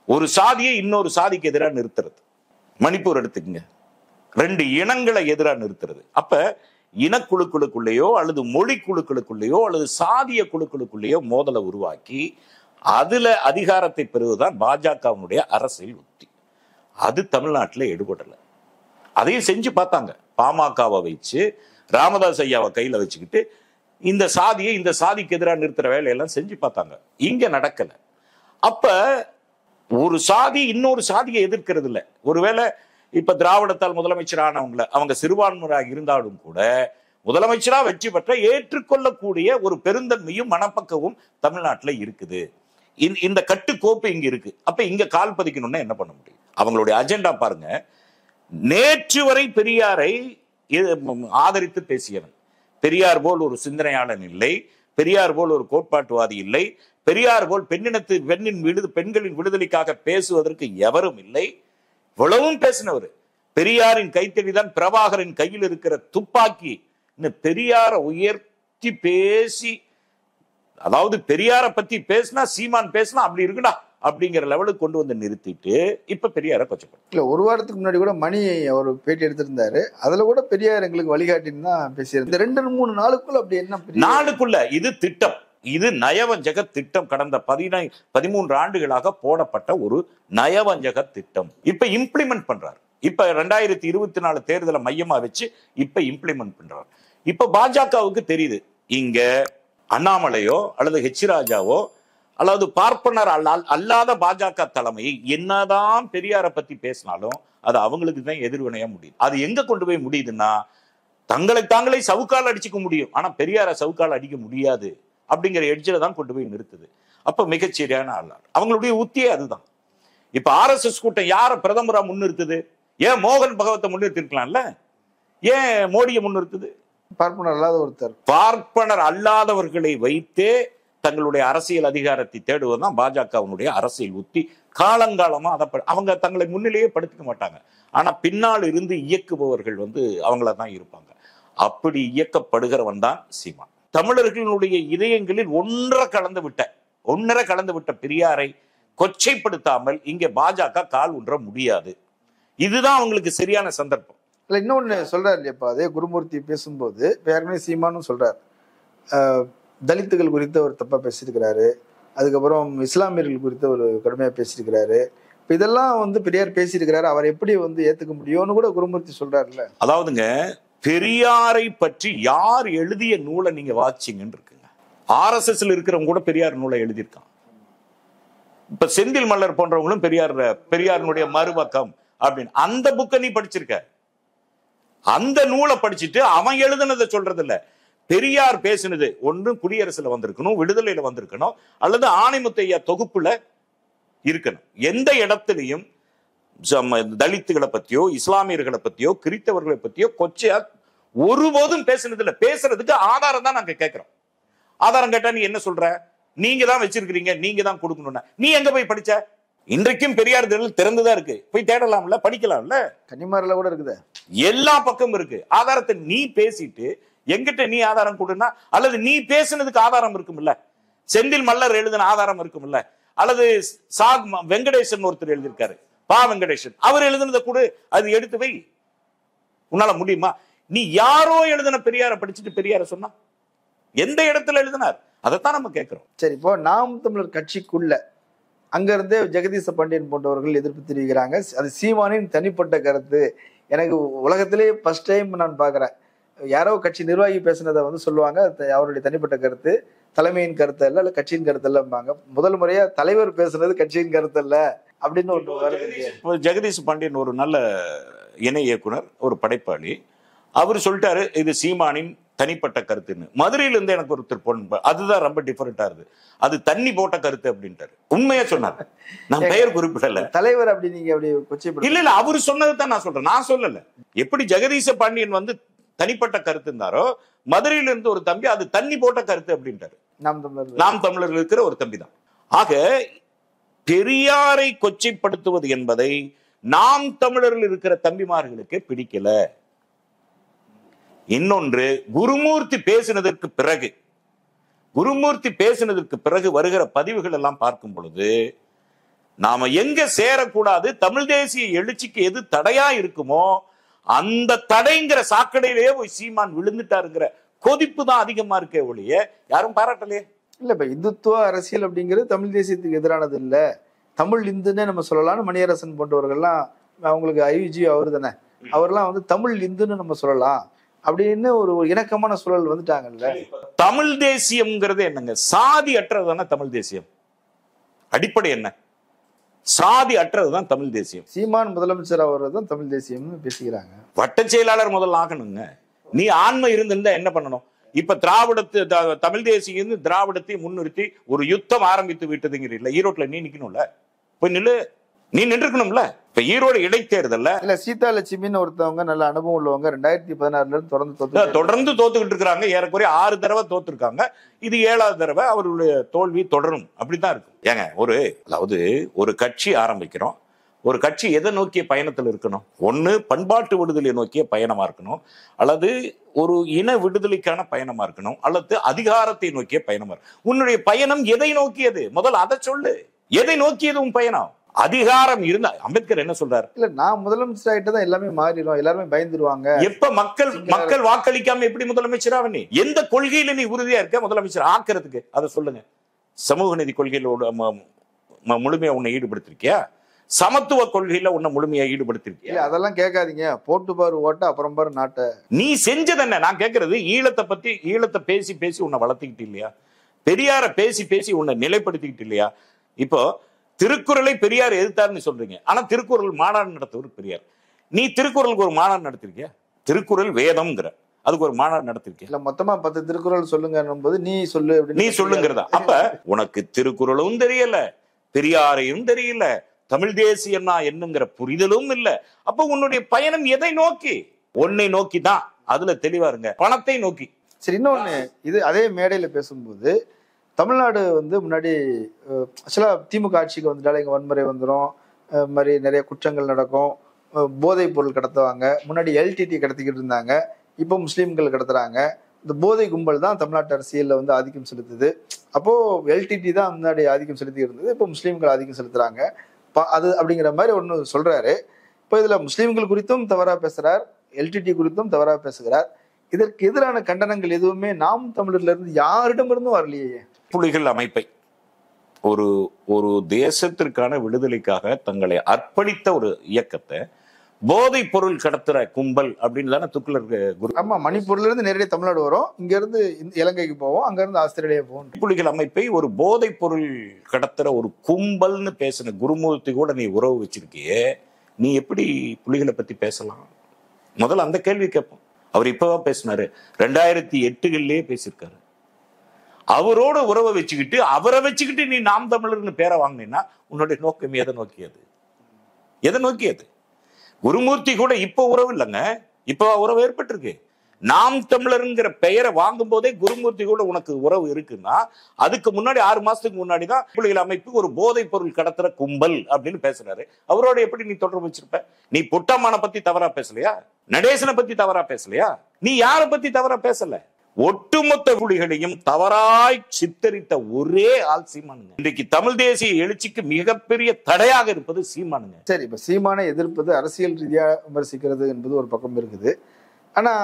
ஒரு சாதியை இன்னொரு சாதிக்கு எதிராக நிறுத்துறது. மணிப்பூர் எடுத்துக்கங்க, 2 இனங்களை எதிராக நிறுத்துறது. அப்ப இனக்குழுக்களுக்குள்ளேயோ அல்லது மொழி குழுக்களுக்குள்ளேயோ அல்லது சாதிய குழுக்களுக்குள்ளேயோ மோதலை உருவாக்கி அதுல அதிகாரத்தை பெறுவதுதான் பாஜகவினுடைய அரசியல் உத்தி. அது தமிழ்நாட்டில் எடுபடலை. அதையும் செஞ்சு பார்த்தாங்க. பாமகவை வச்சு ராமதாஸ் ஐயாவை கையில வச்சுக்கிட்டு இந்த சாதியை இந்த சாதிக்கு எதிராக நிறுத்துற வேலையெல்லாம் செஞ்சு பார்த்தாங்க. இங்க நடக்கல. அப்ப ஒரு சாதி இன்னொரு சாதியை எதிர்க்கிறது இல்லை. ஒருவேளை இப்ப திராவிடத்தால் முதலமைச்சரானவங்கள அவங்க சிறுபான்மையாக இருந்தாலும் கூட முதலமைச்சரா வெற்றி பெற்ற ஏற்றுக்கொள்ளக்கூடிய ஒரு பெருந்தன்மையும் மனப்பக்கவும் தமிழ்நாட்டில் இருக்குது. இந்த கட்டுக்கோப்பு இங்க இருக்கு. அப்ப இங்க கால் பதிக்கணும்னா என்ன பண்ண முடியும்? அவங்களுடைய அஜெண்டா பாருங்க. நேற்று வரை பெரியாரை ஆதரித்து பேசியவன், பெரியார் போல் ஒரு சிந்தனையாளன் இல்லை, பெரியார் போல் ஒரு கோட்பாட்டுவாதி இல்லை, பெரியார் போல் பெண்களின் விடுதலைக்காக பேசுவதற்கு எவரும் இல்லை. இவ்வளவும் பேசினவர். பெரியாரின் கைத்தடிதான் பிரபாகரின் கையில் இருக்கிற துப்பாக்கி. பெரியார உயர்த்தி பேசி, அதாவது பெரியார பத்தி பேசினா சீமான் பேசினா அப்படி இருக்குடா அப்படிங்கிற லெவலுக்கு கொண்டு வந்து நிறுத்திட்டு இப்ப பெரியார கொச்சப்படும். இல்ல, ஒரு வாரத்துக்கு முன்னாடி கூட மணி ஒரு பேட்டி எடுத்திருந்தாரு. அதுல கூட பெரியார் எங்களுக்கு வழிகாட்டின்னு தான் பேசியிருந்தாரு. 2-3 நாளுக்குள்ள அப்படி என்ன நாளுக்குள்ள இது திட்டம், இது நயவஞ்சக திட்டம். கடந்த 13 ஆண்டுகளாக போடப்பட்ட ஒரு நயவஞ்சக திட்டம் இப்ப இம்ப்ளிமெண்ட் பண்றாரு. இப்ப 2024 தேர்தலை மையமா வச்சு இப்ப இம்ப்ளிமெண்ட் பண்றாரு. இப்ப பாஜகவுக்கு தெரியுது, இங்க அண்ணாமலையோ அல்லது ஹெச் ராஜாவோ அல்லது பார்ப்பனர் அல்லாத பாஜக தலைமை என்னதான் பெரியாரை பத்தி பேசினாலும் அது அவங்களுக்கு தான் எதிர்வினையா முடியும். அது எங்க கொண்டு போய் முடியுதுன்னா, தங்களை தாங்களே சவுக்கால் அடிச்சுக்க முடியும், ஆனா பெரியாரை சவுக்கால் அடிக்க முடியாது அப்படிங்கிற எட்ஜில தான் கொண்டு போய் நிறுத்துது. அப்ப மிகச்சரியான ஆள். அவங்களுடைய உத்தியே அதுதான். இப்ப RSS கூட்டம் யார பிரதமரா முன்னிறுத்துது? ஏன் மோகன் பகவத்தை முன்னிறுத்திருக்கலாம்ல? ஏன் மோடியை முன்னிறுத்துது? பார்ப்பனர் அல்லாத ஒருத்தர், பார்ப்பனர் அல்லாதவர்களை வைத்தே தங்களுடைய அரசியல் அதிகாரத்தை தேடுவதுதான் பாஜகவினுடைய அரசியல் உத்தி. காலங்காலமா அதை அவங்க தங்களை முன்னிலேயே படுத்திக்க மாட்டாங்க. ஆனா பின்னால் இருந்து இயக்குபவர்கள் அவங்கள தான் இருப்பாங்க. அப்படி இயக்கப்படுகிறவன் தான் சீமான். தமிழர்களுடைய இதயங்களில் ஒன்றரை கலந்து விட்ட பெரியாரை கொச்சைப்படுத்தாமல் இங்கே பாஜக கால் ஊன்ற முடியாது. இதுதான் அவங்களுக்கு சரியான சந்தர்ப்பம். இல்ல இன்னொன்னு சொல்றாரு இல்லையாப்பா, அதே குருமூர்த்தி பேசும்போது இப்ப ஏற்கனவே சீமானும் சொல்றாரு, தலித்துகள் குறித்து ஒரு தப்பா பேசியிருக்கிறாரு, அதுக்கப்புறம் இஸ்லாமியர்கள் குறித்து ஒரு கடுமையா பேசியிருக்கிறாரு. இப்ப இதெல்லாம் வந்து பெரியார் பேசியிருக்கிறாரு, அவர் எப்படி வந்து ஏத்துக்க முடியும்னு கூட குருமூர்த்தி சொல்றாருல்ல. அதாவதுங்க, பெரியாரை பற்றி யார் எழுதிய நூலை நீங்க வாசிச்சீங்கன்னு இருக்குங்க. RSSல இருக்கிறவங்க கூட பெரியார் நூலை எழுதியிருக்கான். இப்ப செந்தில் மல்லர் போன்றவங்களும் பெரியாருடைய மறுபக்கம் அப்படின்னு அந்த புக்கை நீ படிச்சிருக்க. அந்த நூலை படிச்சுட்டு அவன் எழுதுனதை சொல்றது இல்ல. பெரியார் பேசினது ஒன்று குடியரசுல வந்திருக்கணும், விடுதலையில வந்திருக்கணும், அல்லது ஆணைமுத்தையா தொகுப்புல இருக்கணும். எந்த இடத்துலையும் தலித்துகளை பத்தியோ இஸ்லாமியர்களை பத்தியோ கிறித்தவர்களை பத்தியோ கொச்சையா ஒருபோதும் பேசினது இல்ல. பேசுறதுக்கு ஆதாரம் தான் நாங்க கேட்கிறோம். ஆதாரம் கேட்டா நீ என்ன சொல்ற? நீங்க தான் வச்சிருக்கிறீங்க, நீங்க தான் கொடுக்கணும்னா நீ எங்க போய் படிச்ச? இன்றைக்கும் பெரியார் திறந்துதான் இருக்கு, போய் தேடலாம்ல, படிக்கலாம்ல. கன்னிமாரில கூட இருக்குது, எல்லா பக்கமும் இருக்கு. ஆதாரத்தை நீ பேசிட்டு எங்கிட்ட நீ ஆதாரம் கொடுனா, அல்லது நீ பேசுனதுக்கு ஆதாரம் இருக்கும்ல, செந்தில் மல்லர் எழுதின ஆதாரம் இருக்கும்ல, அல்லது சாக் வெங்கடேசன் ஒருத்தர் எழுதியிருக்காரு, பா வெங்கடேசன், அவர் எழுதுனதை கூட அது எடுத்து வை. உன்னால முடியுமா? நீ யாரோ எழுதின பெரியார படிச்சுட்டு பெரியார சொன்னா எந்த இடத்துல எழுதினார்? அதைத்தான் நம்ம கேட்கிறோம். சரி, இப்போ நாம் தமிழர் கட்சிக்குள்ள அங்க இருந்தே ஜெகதீச பாண்டியன் போன்றவர்கள் எதிர்ப்பு தெரிவிக்கிறாங்க. அது சீமானின் தனிப்பட்ட கருத்து. எனக்கு உலகத்திலேயே ஃபர்ஸ்ட் டைம் நான் பாக்குறேன், யாரோ கட்சி நிர்வாகி பேசுனதை வந்து சொல்லுவாங்க அவருடைய தனிப்பட்ட கருத்து, தலைமையின் கருத்து அல்ல, இல்ல கட்சியின் கருத்து இல்லம்பாங்க. முதல் முறையா தலைவர் பேசுனது கட்சியின் கருத்து அல்ல அப்படின்னு ஒன்று வருது. ஜெகதீஷ் பாண்டியன் ஒரு நல்ல இணை இயக்குனர், ஒரு படைப்பாளி. அவர் சொல்லிட்டாரு இது சீமானின் தனிப்பட்ட கருத்துன்னு. மதுரையில இருந்து எனக்கு ஒருத்தர் பொண்ணு, அதுதான் ரொம்ப டிஃபரெண்டா இருக்கு, அது தண்ணி போட்ட கருத்து அப்படின்ட்டாரு. உண்மையா சொன்னார், நான் பெயர் குறிப்பிடல. தலைவர் அப்படி நீங்க அப்படி கொச்சைப்படுத்த இல்ல இல்ல, அவரு சொன்னதுதான் நான் சொல்றேன், நான் சொல்லல. எப்படி ஜெகதீச பாண்டியன் வந்து தனிப்பட்ட கருத்து இருந்தாரோ, மதுரையில இருந்து ஒரு தம்பி அது தண்ணி போட்ட கருத்து அப்படின்ட்டாரு. நாம் தமிழர் இருக்கிற ஒரு தம்பி தான். ஆக பெரியாரை கொச்சைப்படுத்துவது என்பதை நாம் தமிழரில் இருக்கிற தம்பிமார்களுக்கு பிடிக்கல. இன்னொன்று, குருமூர்த்தி பேசினதற்கு பிறகு வருகிற பதிவுகள் எல்லாம் பார்க்கும் பொழுது நாம எங்க சேரக்கூடாது, தமிழ் தேசிய எழுச்சிக்கு எது தடையா இருக்குமோ அந்த தடைங்கிற சாக்கடையிலேயே போய் சீமான் விழுந்துட்டாருங்கிற கொதிப்பு தான் அதிகமா இருக்கே ஒழிய யாரும் பாராட்டலையே. இல்ல, இப்ப இந்துத்துவ அரசியல் அப்படிங்கிறது தமிழ் தேசியத்துக்கு எதிரானது இல்ல, தமிழ் இந்துன்னே நம்ம சொல்லலாம்னு மணியரசன் போன்றவர்கள்லாம், அவங்களுக்கு ஐஜி அவரு தானே, அவர்லாம் வந்து தமிழ் இந்துன்னு நம்ம சொல்லலாம் அப்படின்னு ஒரு இணக்கமான சூழல் வந்துட்டாங்கல்ல. தமிழ் தேசியம்ங்கிறது என்னங்க? சாதி அற்றதுதானே தமிழ் தேசியம். அடிப்படை என்ன? சாதி அற்றதுதான் தமிழ் தேசியம். சீமான் முதலமைச்சர் அவர்தான் தமிழ் தேசியம்னு பேசுகிறாங்க. வட்ட செயலாளர் முதல்ல ஆகணுங்க. நீ ஆன்மை இருந்திருந்தா என்ன பண்ணணும்? இப்ப தமிழ் தேசியம் திராவிடத்தை முன்னிறுத்தி ஒரு யுத்தம் ஆரம்பித்து விட்டதுங்கிறீங்களா? ஈரோட்ல நீ நிக்கணும்ல, போய் நில்லு, நீ நின்றுக்கணும்ல. இப்ப ஈரோடு இடைத்தேர்தல்ல இல்ல சீதா லட்சுமின்னு ஒருத்தவங்க நல்ல அனுபவம் உள்ளவங்க 2016 தொடர்ந்து தோத்துக்கிட்டு இருக்காங்க. ஏறக்குறைய 6 தடவை தோத்துருக்காங்க. இது 7வது தடவை அவர்களுடைய தோல்வி தொடரும். அப்படித்தான் இருக்கும். ஏங்க, அதாவது ஒரு கட்சி ஆரம்பிக்கிறோம், ஒரு கட்சி எதை நோக்கிய பயணத்தில் இருக்கணும்? ஒண்ணு பண்பாட்டு விடுதலை நோக்கிய பயணமா இருக்கணும், அல்லது ஒரு இன விடுதலைக்கான பயணமா இருக்கணும், அல்லது அதிகாரத்தை நோக்கிய பயணமா இருக்கணும். உன்னுடைய பயணம் எதை நோக்கியது? முதல்ல அதை சொல்லு. எதை நோக்கியது உன் பயணம்? அதிகாரம் இருந்தா, அம்பேத்கர் என்ன சொல்றாரு? இல்ல, நான் முதலமைச்சர் ஆயிட்டதான் எல்லாமே மாறிடும், எல்லாருமே பயந்துருவாங்க. எப்ப மக்கள் வாக்களிக்காம எப்படி முதலமைச்சராக? நீ எந்த கொள்கையில நீ உறுதியா இருக்க முதலமைச்சர் ஆக்குறதுக்கு? அதை சொல்லுங்க. சமூக நீதி கொள்கையில முழுமையா உன்னை ஈடுபடுத்திருக்கியா? சமத்துவ கொள்கையில உன்னை முழுமையா ஈடுபடுத்திருக்கியா? அதெல்லாம் கேட்காதீங்க, போட்டு பாரு ஓட்ட, அப்புறம் பாரு நாட்டை. நீ செஞ்சது என்ன? நான் கேட்கறது, ஈழத்தை பேசி பேசி உன்னை வளர்த்திக்கிட்டு இல்லையா? பெரியார பேசி பேசி உன்னை நிலைப்படுத்திக்கிட்டு இல்லையா? இப்போ திருக்குறளை பெரியார் எதிர்த்தாருன்னு சொல்றீங்க, ஆனா திருக்குறள் மாநாடு நடத்துவர் பெரியார். நீ திருக்குறளுக்கு ஒரு மாநாடு நடத்திருக்கியா? திருக்குறள் வேதம்ங்கிற அதுக்கு ஒரு மாநாடு நடத்திருக்கியா? இல்ல, மொத்தமா 10 திருக்குறள் சொல்லுங்க, நீ சொல்லுங்கிறதா? அப்ப உனக்கு திருக்குறளும் தெரியல, பெரியாரையும் தெரியல, தமிழ் தேசியம்னா என்னங்கிற புரிதலும் இல்ல. அப்ப உன்னுடைய பயணம் எதை நோக்கி? உன்னை நோக்கி தான். அதுல தெளிவா இருங்க, பணத்தை நோக்கி. சரி, இன்னொன்னு, இது அதே மேடையில பேசும்போது தமிழ்நாடு வந்து முன்னாடி ஆக்சுவலா திமுக ஆட்சிக்கு வந்துட்டாலே இங்க வன்முறை வந்துடும், மாதிரி நிறைய குற்றங்கள் நடக்கும், போதைப் பொருள் கடத்துவாங்க. முன்னாடி எல்டிடி கடத்திக்கிட்டு இருந்தாங்க, இப்போ முஸ்லீம்கள் கடத்துறாங்க. இந்த போதை கும்பல் தான் தமிழ்நாட்டு அரசியல்ல வந்து ஆதிக்கம் செலுத்துது. அப்போ எல்டிடி தான் முன்னாடி ஆதிக்கம் செலுத்தி இருந்தது, இப்போ முஸ்லீம்கள் ஆதிக்கம் செலுத்துறாங்க அது அப்படிங்கிற மாதிரி ஒன்று சொல்றாரு. இப்போ இதுல முஸ்லீம்கள் குறித்தும் தவறா பேசுறார், எல்டிடி குறித்தும் தவறா பேசுகிறார். இதற்கு எதிரான கண்டனங்கள் எதுவுமே நாம் தமிழர்ல இருந்து யாரிடமிருந்தும் வரலையே. புலிகள் அமைப்பை ஒரு ஒரு தேசத்திற்கான விடுதலைக்காக தங்களை அர்ப்பணித்த ஒரு இயக்கத்தை போதைப் பொருள் கடத்துற கும்பல் அப்படின்னு தானே துக்ளர் குரு. ஆமா, மணிப்பூர்ல இருந்து நேரடியாக தமிழ்நாடு வரும், இங்க இருந்து இலங்கைக்கு போவோம், அங்க இருந்து ஆஸ்திரேலியா போவோம். புலிகள் அமைப்பை ஒரு போதைப் பொருள் கடத்துற ஒரு கும்பல்னு பேசின குருமூர்த்தி கூட நீ உறவு வச்சிருக்கியே, நீ எப்படி புலிகளை பத்தி பேசலாம்? முதல்ல அந்த கேள்வி கேட்போம். அவர் இப்பவா பேசினாரு? 2008 பேசியிருக்காரு. அவரோட உறவை வச்சுக்கிட்டு அவரை வச்சுக்கிட்டு நீ நாம் தமிழர்னு பேரை வாங்கினா உன்னுடைய நோக்கம் எதை நோக்கியது? எதை நோக்கியது? குருமூர்த்தி கூட இப்ப உறவு இல்லைங்க, இப்ப உறவு ஏற்பட்டிருக்கு. நாம் தமிழருங்கிற பெயரை வாங்கும் போதே குருமூர்த்தி கூட உனக்கு உறவு இருக்குன்னா அதுக்கு முன்னாடி 6 மாசத்துக்கு முன்னாடி தான் புலிகள் அமைப்பு ஒரு போதைப் பொருள் கடத்துற கும்பல் அப்படின்னு பேசுறாரு. அவரோட எப்படி நீ தொடர்பு வச்சிருப்ப? நீ புட்டமான பத்தி தவறா பேசலையா? நடேசனை பத்தி தவறா பேசலையா? நீ யாரை பத்தி தவறா பேசல? ஒட்டுமொத்த புலிகளையும் தவறாய் சித்தரித்த ஒரே ஆள் சீமானுங்க. இன்றைக்கு தமிழ் தேசிய எழுச்சிக்கு மிகப்பெரிய தடையாக இருப்பது சீமானுங்க. சரி, இப்ப சீமானை எதிர்ப்பது அரசியல் ரீதியா விமர்சிக்கிறது என்பது ஒரு பக்கம் இருக்குது. ஆனா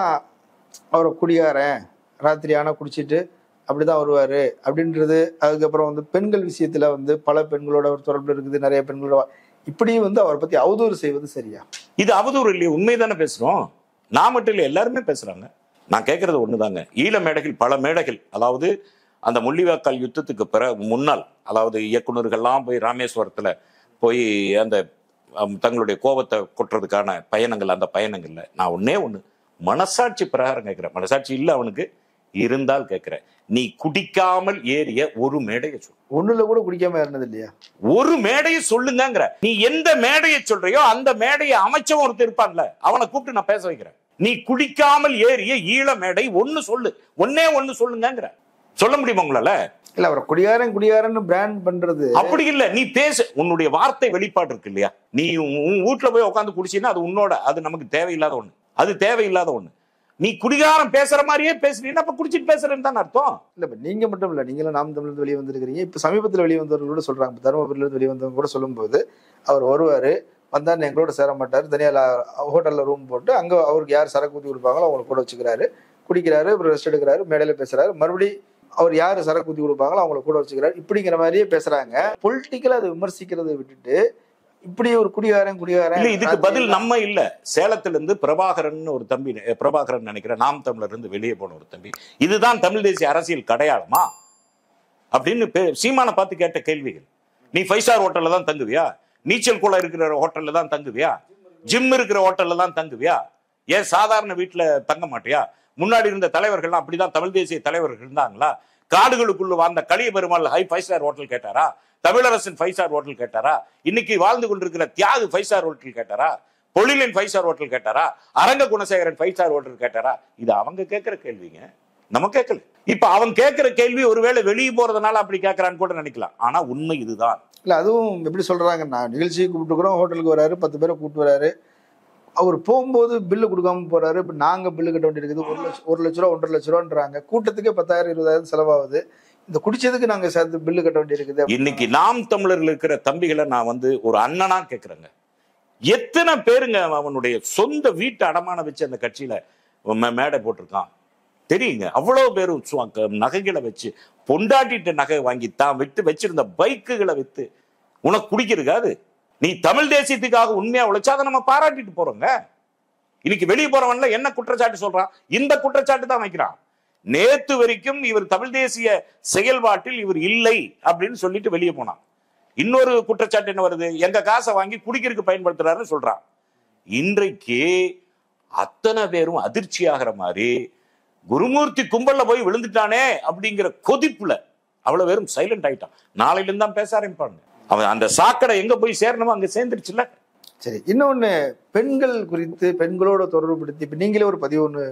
அவரை குடியாரன், ராத்திரி ஆனா குடிச்சிட்டு அப்படிதான் வருவாரு அப்படின்றது, அதுக்கப்புறம் பெண்கள் விஷயத்துல பல பெண்களோட ஒரு தொடர்பு இருக்குது, நிறைய பெண்களோட, இப்படி அவரை பத்தி அவதூறு செய்வது சரியா? இது அவதூறு இல்லையே, உண்மைதானே பேசுறோம். நான் மட்டும் இல்லை, எல்லாருமே பேசுறாங்க. நான் கேட்கறது ஒண்ணுதாங்க. ஈழ மேடைகள், பல மேடைகள், அதாவது அந்த முள்ளிவாய்க்கால் யுத்தத்துக்கு பிறகு முன்னால், அதாவது இயக்குநர்கள்லாம் போய் ராமேஸ்வரத்துல போய் அந்த தங்களுடைய கோபத்தை கொட்டுறதுக்கான பயணங்கள், அந்த பயணங்கள்ல நான் ஒண்ணு மனசாட்சி பிரகாரம் கேட்கிறேன். மனசாட்சி இல்லை அவனுக்கு, இருந்தால் கேட்கிறேன், நீ குடிக்காமல் ஏறிய ஒரு மேடையை சொல்லு. ஒண்ணுல கூட குடிக்காம ஏறினது இல்லையா? ஒரு மேடையை சொல்லுங்கிற. நீ எந்த மேடையை சொல்றியோ அந்த மேடையை அமைச்சவன் ஒருத்தர் இருப்பான்ல, அவனை கூப்பிட்டு நான் பேச வைக்கிறேன். நீ குடிக்காமல் ஏறிய ஈழ மேடை ஒண்ணு சொல்லு, ஒன்னே ஒண்ணு சொல்லுங்கிற. சொல்ல முடியுமா உங்களால? இல்ல, அவர் குடியாரன் பிராண்ட் பண்றது அப்படி இல்ல. நீ பேசு, உன்னுடைய வார்த்தை வெளிப்பாடு இருக்கு இல்லையா? நீ உன் வீட்டுல போய் உட்காந்து குடிச்சீன்னா அது உன்னோட, அது நமக்கு தேவையில்லாத ஒண்ணு, அது தேவையில்லாத ஒண்ணு. நீ குடிகாரம் பேசுற மாதிரியே பேசுறீங்கன்னா அப்ப குடிச்சிட்டு பேசுறேன்னு தான் அர்த்தம். இல்ல, இப்ப நீங்க மட்டும் இல்ல, நீங்களும் நாம் தமிழ்ந்து வெளியே வந்திருக்கிறீங்க. இப்ப சமீபத்தில் வெளியே வந்தவர்கள் கூட சொல்றாங்க, தருமபுரியில இருந்து வெளியே வந்தவங்க கூட சொல்லும் போது, அவர் வருவாரு, வந்தாரு, எங்களோட சேர மாட்டாரு, தனியார் ஹோட்டல்ல ரூம் போட்டு அங்க அவருக்கு யார் சரக்கு ஊத்தி கொடுப்பாங்களோ அவங்களை கூட வச்சுக்கிறாரு, குடிக்கிறாரு, அப்புறம் ரெஸ்ட் எடுக்கிறாரு, மேடையில பேசுறாரு, மறுபடியும் அவர் யாரு சரக்கு ஊத்தி கொடுப்பாங்களோ அவங்களை கூட வச்சுக்கிறாரு, இப்படிங்கிற மாதிரியே பேசுறாங்க. பொலிட்டிக்கலா அதை விமர்சிக்கிறதை விட்டுட்டு இப்படி ஒரு குடிகாரன் இதுக்கு பதில் நம்ம இல்ல. சேலத்துல இருந்து பிரபாகரன் ஒரு தம்பி, பிரபாகரன் நினைக்கிறேன், நாம் தமிழர் இருந்து வெளியே போன ஒரு தம்பி, இதுதான் தமிழ் தேசிய அரசியல் கடையாளமா அப்படின்னு சீமானை பார்த்து கேட்ட கேள்விகள். நீ 5 ஸ்டார் ஹோட்டல்ல தான் தங்குவியா? நீச்சல் குளம் இருக்கிற ஹோட்டல்ல தான் தங்குவியா? ஜிம் இருக்கிற ஹோட்டல்ல தான் தங்குவியா? ஏன் சாதாரண வீட்டுல தங்க மாட்டியா? முன்னாடி இருந்த தலைவர்கள்லாம் அப்படிதான் தமிழ் தேசிய தலைவர்கள் இருந்தாங்களா? காடுகளுக்குள்ள வாழ்ந்த களிய பெருமாள் 5 ஸ்டார் ஹோட்டல் கேட்டாரா? தமிழரசன் 5 ஸ்டார் ஹோட்டல் கேட்டாரா? இன்னைக்கு வாழ்ந்து கொண்டிருக்கிற தியாகு 5 ஸ்டார் ஹோட்டல் கேட்டாரா? பொழிலின் 5 ஸ்டார் ஹோட்டல் கேட்டாரா? அரங்க குணசேகரன் 5 ஸ்டார் ஹோட்டல் கேட்டாரா? இது அவங்க கேட்கிற கேள்விங்க, நம்ம கேட்கல. இப்ப அவன் கேட்கிற கேள்வி ஒருவேளை வெளியே போறதுனால அப்படி கேட்கறான்னு கூட நினைக்கலாம். ஆனா உண்மை இதுதான். இல்ல, அதுவும் எப்படி சொல்றாங்கன்னா, நிகழ்ச்சியை கூப்பிட்டுக்கிறோம், ஹோட்டலுக்கு வராரு, 10 பேரை கூப்பிட்டு வராரு, அவர் போகும்போது பில்லு கொடுக்காம போறாரு. இப்ப நாங்க பில்லு கட்ட வேண்டியிருக்குது, 1 லட்ச ரூபா 1.5 லட்ச ரூபான்றாங்க. கூட்டத்துக்கே 10,000 20,000 செலவாகுது. இந்த குடிச்சதுக்கு நாங்க சேர்த்து பில்லு கட்ட வேண்டியிருக்குது. இன்னைக்கு நாம் தமிழர்கள் இருக்கிற தம்பிகளை நான் ஒரு அண்ணனா கேட்கிறேங்க. எத்தனை பேருங்க அவனுடைய சொந்த வீட்டை அடமான வச்சு அந்த கட்சியில மேடை போட்டிருக்கான் தெரியுங்க. அவ்வளவு பேரும் நகைகளை வச்சு, பொண்டாட்டிட்ட நகை வாங்கி தான் விட்டு வச்சிருந்த பைக்குகளை வித்து உனக்கு குடிக்கிறது. நீ தமிழ் தேசியத்துக்காக உண்மையா உழைச்சா அதை நம்ம பாராட்டிட்டு போறோங்க. இன்னைக்கு வெளியே போறவன்ல என்ன குற்றச்சாட்டு சொல்றான்? இந்த குற்றச்சாட்டு தான் வைக்கிறான். நேத்து வரைக்கும் இவர் தமிழ் தேசிய செயல்பாட்டில் இவர் இல்லை அப்படின்னு சொல்லிட்டு வெளியே போனான். இன்னொரு குற்றச்சாட்டு என்ன வருது? எங்க காசை வாங்கி குடிக்கிறதுக்கு பயன்படுத்துறாருன்னு சொல்றான். இன்றைக்கு அத்தனை பேரும் அதிர்ச்சி ஆகிற மாதிரி குருமூர்த்தி கும்பல்ல போய் விழுந்துட்டானே அப்படிங்கிற கொதிப்புல அவ்வளவு பேரும் சைலண்ட் ஆயிட்டான். நாளையில இருந்து தான் பேச ஆரம்பிப்பாங்க. அவன் அந்த சாக்கடை எங்க போய் சேரணுமோ அங்க சேர்ந்துருச்சுல்ல. சரி, இன்னொன்னு பெண்கள் குறித்து, பெண்களோட தொடர்புபடுத்தி இப்ப நீங்களே ஒரு பதிவு ஒண்ணு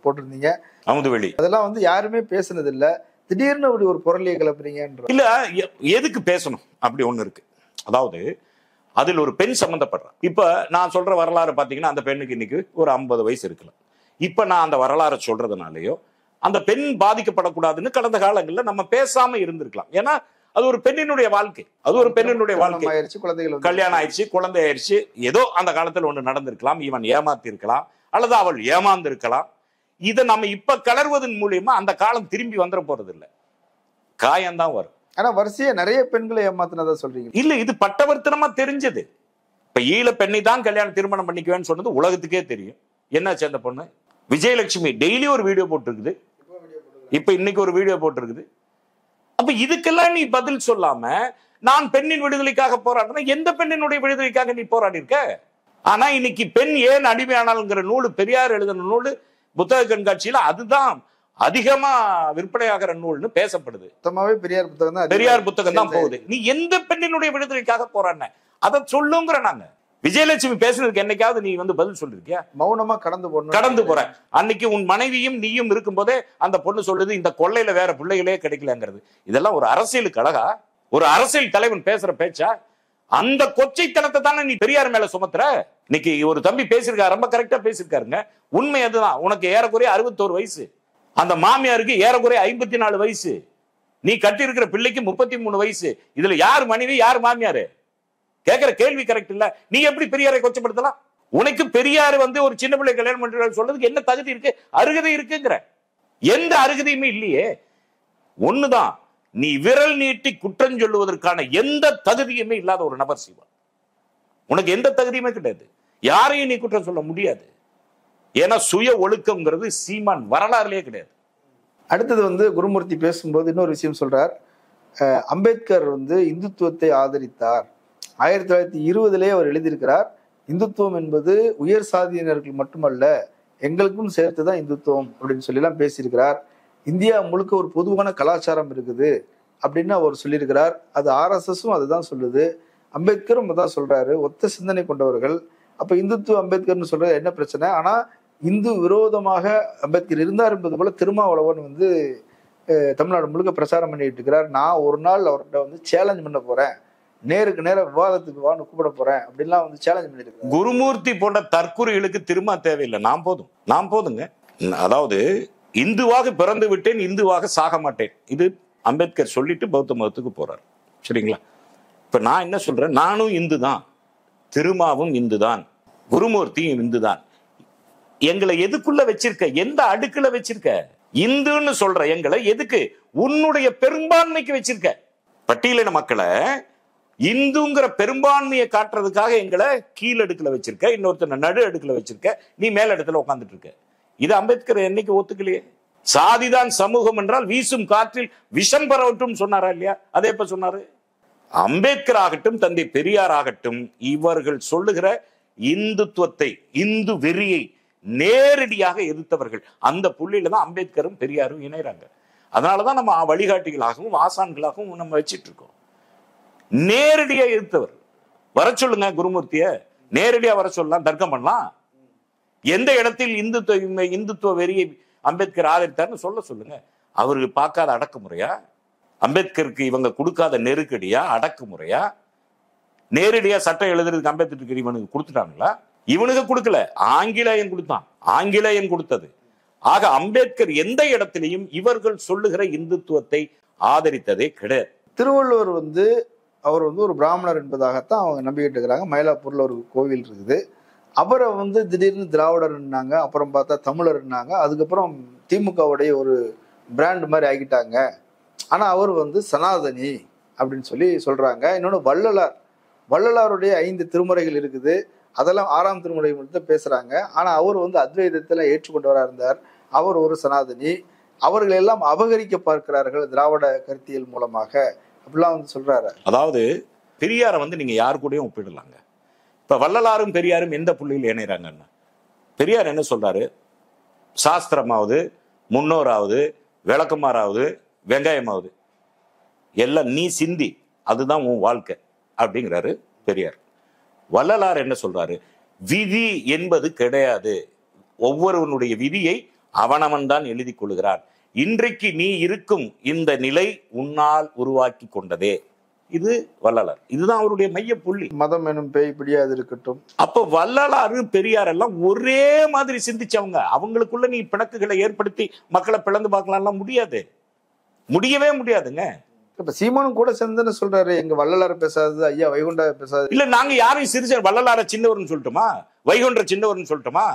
போட்டிருந்தீங்க, அமுதுவெளி. அதெல்லாம் யாருமே பேசுனது இல்ல, திடீர்னு அப்படி ஒரு பொருளையை கிளப்புறீங்க. இல்ல, எதுக்கு பேசணும் அப்படி ஒண்ணு இருக்கு. அதாவது அதில் ஒரு பெண் சம்பந்தப்படுறான். இப்ப நான் சொல்ற வரலாறு பாத்தீங்கன்னா அந்த பெண்ணுக்கு இன்னைக்கு ஒரு 50 வயசு இருக்கலாம். இப்ப நான் அந்த வரலாறை சொல்றதுனாலயோ அந்த பெண் பாதிக்கப்படக்கூடாதுன்னு கடந்த காலங்களில் நம்ம பேசாம இருந்திருக்கலாம். ஏன்னா அது ஒரு பெண்ணினுடைய வாழ்க்கை, அது ஒரு பெண்ணினுடைய வாழ்க்கை. குழந்தைகள் கல்யாணம் ஆயிடுச்சு, குழந்தை ஆயிடுச்சு, ஏதோ அந்த காலத்துல ஒண்ணு நடந்திருக்கலாம், இவன் ஏமாத்தி இருக்கலாம் அல்லது அவள் ஏமாந்து இருக்கலாம். இதை நம்ம இப்ப கலர்வதன் மூலியமா அந்த காலம் திரும்பி வந்துட போறது இல்லை, காயம்தான் வரும். ஆனா வரிசையா நிறைய பெண்களை ஏமாத்தினதா சொல்றீங்க. இல்ல, இது பட்டவர்த்தனமா தெரிஞ்சது. இப்ப ஈழ பெண்ணை தான் கல்யாணம் திருமணம் பண்ணிக்குவேன்னு சொன்னது உலகத்துக்கே தெரியும். என்னாச்சு அந்த பொண்ணு? விஜயலட்சுமி டெய்லி ஒரு வீடியோ போட்டிருக்குது, இப்ப இன்னைக்கு ஒரு வீடியோ போட்டிருக்குது. அப்ப இதுக்கெல்லாம் நீ பதில் சொல்லாம நான் பெண்ணின் விடுதலைக்காக போராடுறேன். எந்த பெண்ணினுடைய விடுதலைக்காக நீ போராடி இருக்க? ஆனா இன்னைக்கு பெண் ஏன் அடிமையானால்ங்கிற நூல், பெரியார் எழுதின நூல் புத்தக கண்காட்சியில அதுதான் அதிகமா விற்பனையாகிற நூல்னு பேசப்படுது. மொத்தமாவே பெரியார் புத்தகம் தான், பெரியார் புத்தகம் தான் போகுது. நீ எந்த பெண்ணினுடைய விடுதலைக்காக போராடின அதை சொல்லுங்கிற. நாங்க விஜயலட்சுமி பேசுனதுக்கு என்னைக்காவது நீ வந்து பதில் சொல்லிருக்கியா? மௌனமா கடந்து போற. அன்னைக்கு உன் மனைவியும் நீயும் இருக்கும் போதே அந்த பொண்ணு சொல்லுது இந்த கொள்ளையில வேற பிள்ளைகளே கிடைக்கலங்கிறது. இதெல்லாம் ஒரு அரசியலுக்கு அழகா? ஒரு அரசியல் தலைவன் பேசுற பேச்சா? அந்த கொச்சைத்தனத்தை தானே நீ பெரியார் மேல சுமத்துற. இன்னைக்கு ஒரு தம்பி பேசியிருக்காரு, ரொம்ப கரெக்டா பேசியிருக்காருங்க. உண்மை அதுதான். உனக்கு ஏறக்குறைய 61 வயசு, அந்த மாமியாருக்கு ஏறக்குறைய 54 வயசு, நீ கட்டி இருக்கிற பிள்ளைக்கு 33 வயசு. இதுல யார் மனைவி யார் மாமியாரு? கேட்கிற கேள்வி கரெக்ட் இல்ல. நீ எப்படி பெரியாரை கொச்சப்படுத்தலாம்? உனக்கு பெரியார் வந்து ஒரு சின்ன பிள்ளை கல்யாணம் பண்ற சொல்றதுக்கு என்ன தகுதி இருக்கு, அருகதை இருக்குங்கிற? எந்த அருகதையுமே இல்லையே. ஒண்ணுதான், நீ விரல் நீட்டி குற்றம் சொல்லுவதற்கான எந்த தகுதியுமே இல்லாத ஒரு நபர் சீமான். உனக்கு எந்த தகுதியுமே கிடையாது, யாரையும் நீ குற்றம் சொல்ல முடியாது. ஏன்னா சுய ஒழுக்கம்ங்கிறது சீமான் வரலாறுலயே கிடையாது. அடுத்தது வந்து குருமூர்த்தி பேசும்போது இன்னொரு விஷயம் சொல்றார். அம்பேத்கர் வந்து இந்துத்துவத்தை ஆதரித்தார். 1920 அவர் எழுதியிருக்கிறார், இந்துத்துவம் என்பது உயர் சாதியினர்கள் மட்டுமல்ல, எங்களுக்கும் சேர்த்துதான் இந்துத்துவம் அப்படின்னு சொல்லிலாம் பேசியிருக்கிறார். இந்தியா முழுக்க ஒரு பொதுவான கலாச்சாரம் இருக்குது அப்படின்னு அவர் சொல்லியிருக்கிறார். அது RSSம் அதுதான் சொல்லுது, அம்பேத்கரும் அதான் சொல்றாரு. ஒத்த சிந்தனை கொண்டவர்கள். அப்ப இந்துத்துவ அம்பேத்கர்னு சொல்றது என்ன பிரச்சனை? ஆனா இந்து விரோதமாக அம்பேத்கர் இருந்தார் என்பது போல திருமாவளவன் வந்து தமிழ்நாடு முழுக்க பிரச்சாரம் பண்ணிட்டு இருக்கிறார். நான் ஒரு நாள் அவர்கிட்ட வந்து சேலஞ்ச் பண்ண போறேன், நேருக்கு நேர விவாதத்துக்கு வான்னு கூப்பிட போறேன் அப்படின்லாம் வந்து சேலஞ்ச் பண்ணிருக்காரு. குருமூர்த்தி போன்ற தற்கொலைகளுக்கு திரும்ப தேவையில்லை. நான் போதுங்க. அதாவது இந்துவாக பிறந்து விட்டேன், இந்துவாக சாக மாட்டேன், இது அம்பேத்கர் சொல்லிட்டு பௌத்த மதத்துக்கு போறார். சரிங்களா? இப்ப நான் என்ன சொல்றேன், நானும் இந்து தான், திருமாவும் இந்து தான், குருமூர்த்தியும் இந்து தான். எங்களை எதுக்குள்ள வச்சிருக்க? எந்த அடுக்குல வச்சிருக்க? இந்துன்னு சொல்ற எங்களை எதுக்கு? உன்னுடைய பெரும்பான்மைக்கு வச்சிருக்க. பட்டியலின மக்களை இந்துங்கிற பெரும்பான்மையை காட்டுறதுக்காக எங்களை கீழடுக்குல வச்சிருக்க, இன்னொருத்தர் நடு அடுக்குல வச்சிருக்க, நீ மேல இடத்துல உட்காந்துட்டு இருக்க. இது அம்பேத்கர் என்னைக்கு ஒத்துக்கலையே. சாதிதான் சமூகம் என்றால் வீசும் காற்றில் விஷம் பரவட்டும் சொன்னாரா இல்லையா? அதே எப்ப சொன்னாரு? அம்பேத்கர் ஆகட்டும், தந்தை பெரியார் ஆகட்டும், இவர்கள் சொல்லுகிற இந்துத்துவத்தை, இந்து வெறியை நேரடியாக எதிர்த்தவர்கள். அந்த புள்ளியில தான் அம்பேத்கரும் பெரியாரும் இணைறாங்க. அதனாலதான் நம்ம வழிகாட்டிகளாகவும் ஆசான்களாகவும் நம்ம வச்சிட்டு இருக்கோம். நேரடியா எதிர்த்தவர். வர சொல்லுங்க குருமூர்த்திய, நேரடியா வர சொல்லலாம், தர்க்கம் பண்ணலாம். எந்த இடத்தில் இந்துத்துவ வெறியை அம்பேத்கர் ஆதரித்தார்னு சொல்லுங்க. அவருக்கு பார்க்காத அடக்குமுறையா? அம்பேத்கருக்கு இவங்க கொடுக்காத நெருக்கடியா, அடக்குமுறையா? நேரடியா சட்டம் எழுதுறதுக்கு அம்பேத்கருக்கு இவனுக்கு கொடுத்துட்டாங்களா? இவனுக்கு கொடுக்கல, ஆங்கிலேயன் கொடுத்தான். ஆங்கிலேயன் கொடுத்தது. ஆக அம்பேத்கர் எந்த இடத்திலையும் இவர்கள் சொல்லுகிற இந்துத்துவத்தை ஆதரித்ததே கிடையாது. திருவள்ளுவர் வந்து அவர் வந்து ஒரு பிராமணர் என்பதாகத்தான் அவங்க நம்பிக்கிட்டு இருக்கிறாங்க. மயிலாப்பூர்ல ஒரு கோவில் இருக்குது. அவரை வந்து திடீர்னு திராவிடர்னாங்க, அப்புறம் பார்த்தா தமிழர்னாங்க, அதுக்கப்புறம் திமுகவுடைய ஒரு பிராண்ட் மாதிரி ஆகிட்டாங்க. ஆனா அவர் வந்து சனாதனி அப்படின்னு சொல்லி சொல்றாங்க. இன்னொன்று வள்ளலாருடைய 5 திருமுறைகள் இருக்குது, அதெல்லாம் 6ஆம் திருமுறை மட்டும் பேசுறாங்க. ஆனா அவர் வந்து அத்வைதத்துல ஏற்றுக்கொண்டவராக இருந்தார். அவர் ஒரு சனாதனி. அவர்கள் எல்லாம் அபகரிக்க பார்க்கிறார்கள் திராவிட கருத்தியல் மூலமாக அப்படிலாம் வந்து சொல்றாரு. அதாவது பெரியாரை வந்து நீங்க யாரு கூடயும் ஒப்பிடலாங்க. இப்ப வள்ளலாரும் பெரியாரும் எந்த புள்ளியில் இணைறாங்கன்னா, பெரியார் என்ன சொல்றாரு? சாஸ்திரமாவது, முன்னோராவது, விளக்கமாறாவது, வெங்காயமாவது எல்லாம் நீ சிந்தி, அதுதான் உன் வாழ்க்கை அப்படிங்கிறாரு பெரியார். வள்ளலார் என்ன சொல்றாரு? விதி என்பது கிடையாது, ஒவ்வொருவனுடைய விதியை அவனவன் தான் எழுதி கொள்கிறான். இன்றைக்கு நீ இருக்கும் இந்த நிலை உன்னால் உருவாக்கி கொண்டதே. இது வள்ளலார். இதுதான் அவருடைய மைய புள்ளி. மதம் எனும் பேய் பிடியாது இருக்கட்டும். அப்ப வள்ளலாறு பெரியார் எல்லாம் ஒரே மாதிரி சிந்திச்சவங்க. அவங்களுக்குள்ள நீ பிணக்குகளை ஏற்படுத்தி மக்களை பிளந்து பார்க்கலாம் முடியாது, முடியவே முடியாதுங்க. இப்ப சீமானும் கூட சேர்ந்து சொல்றாரு, எங்க வள்ளலார் பேசாதது, ஐயா வைகுண்டா பேசாது. இல்ல நாங்க யாரையும் சிறிசர் வள்ளலார சின்னவர்னு சொல்லட்டுமா, வைகுண்டர் சின்னவர்னு சொல்லட்டுமா,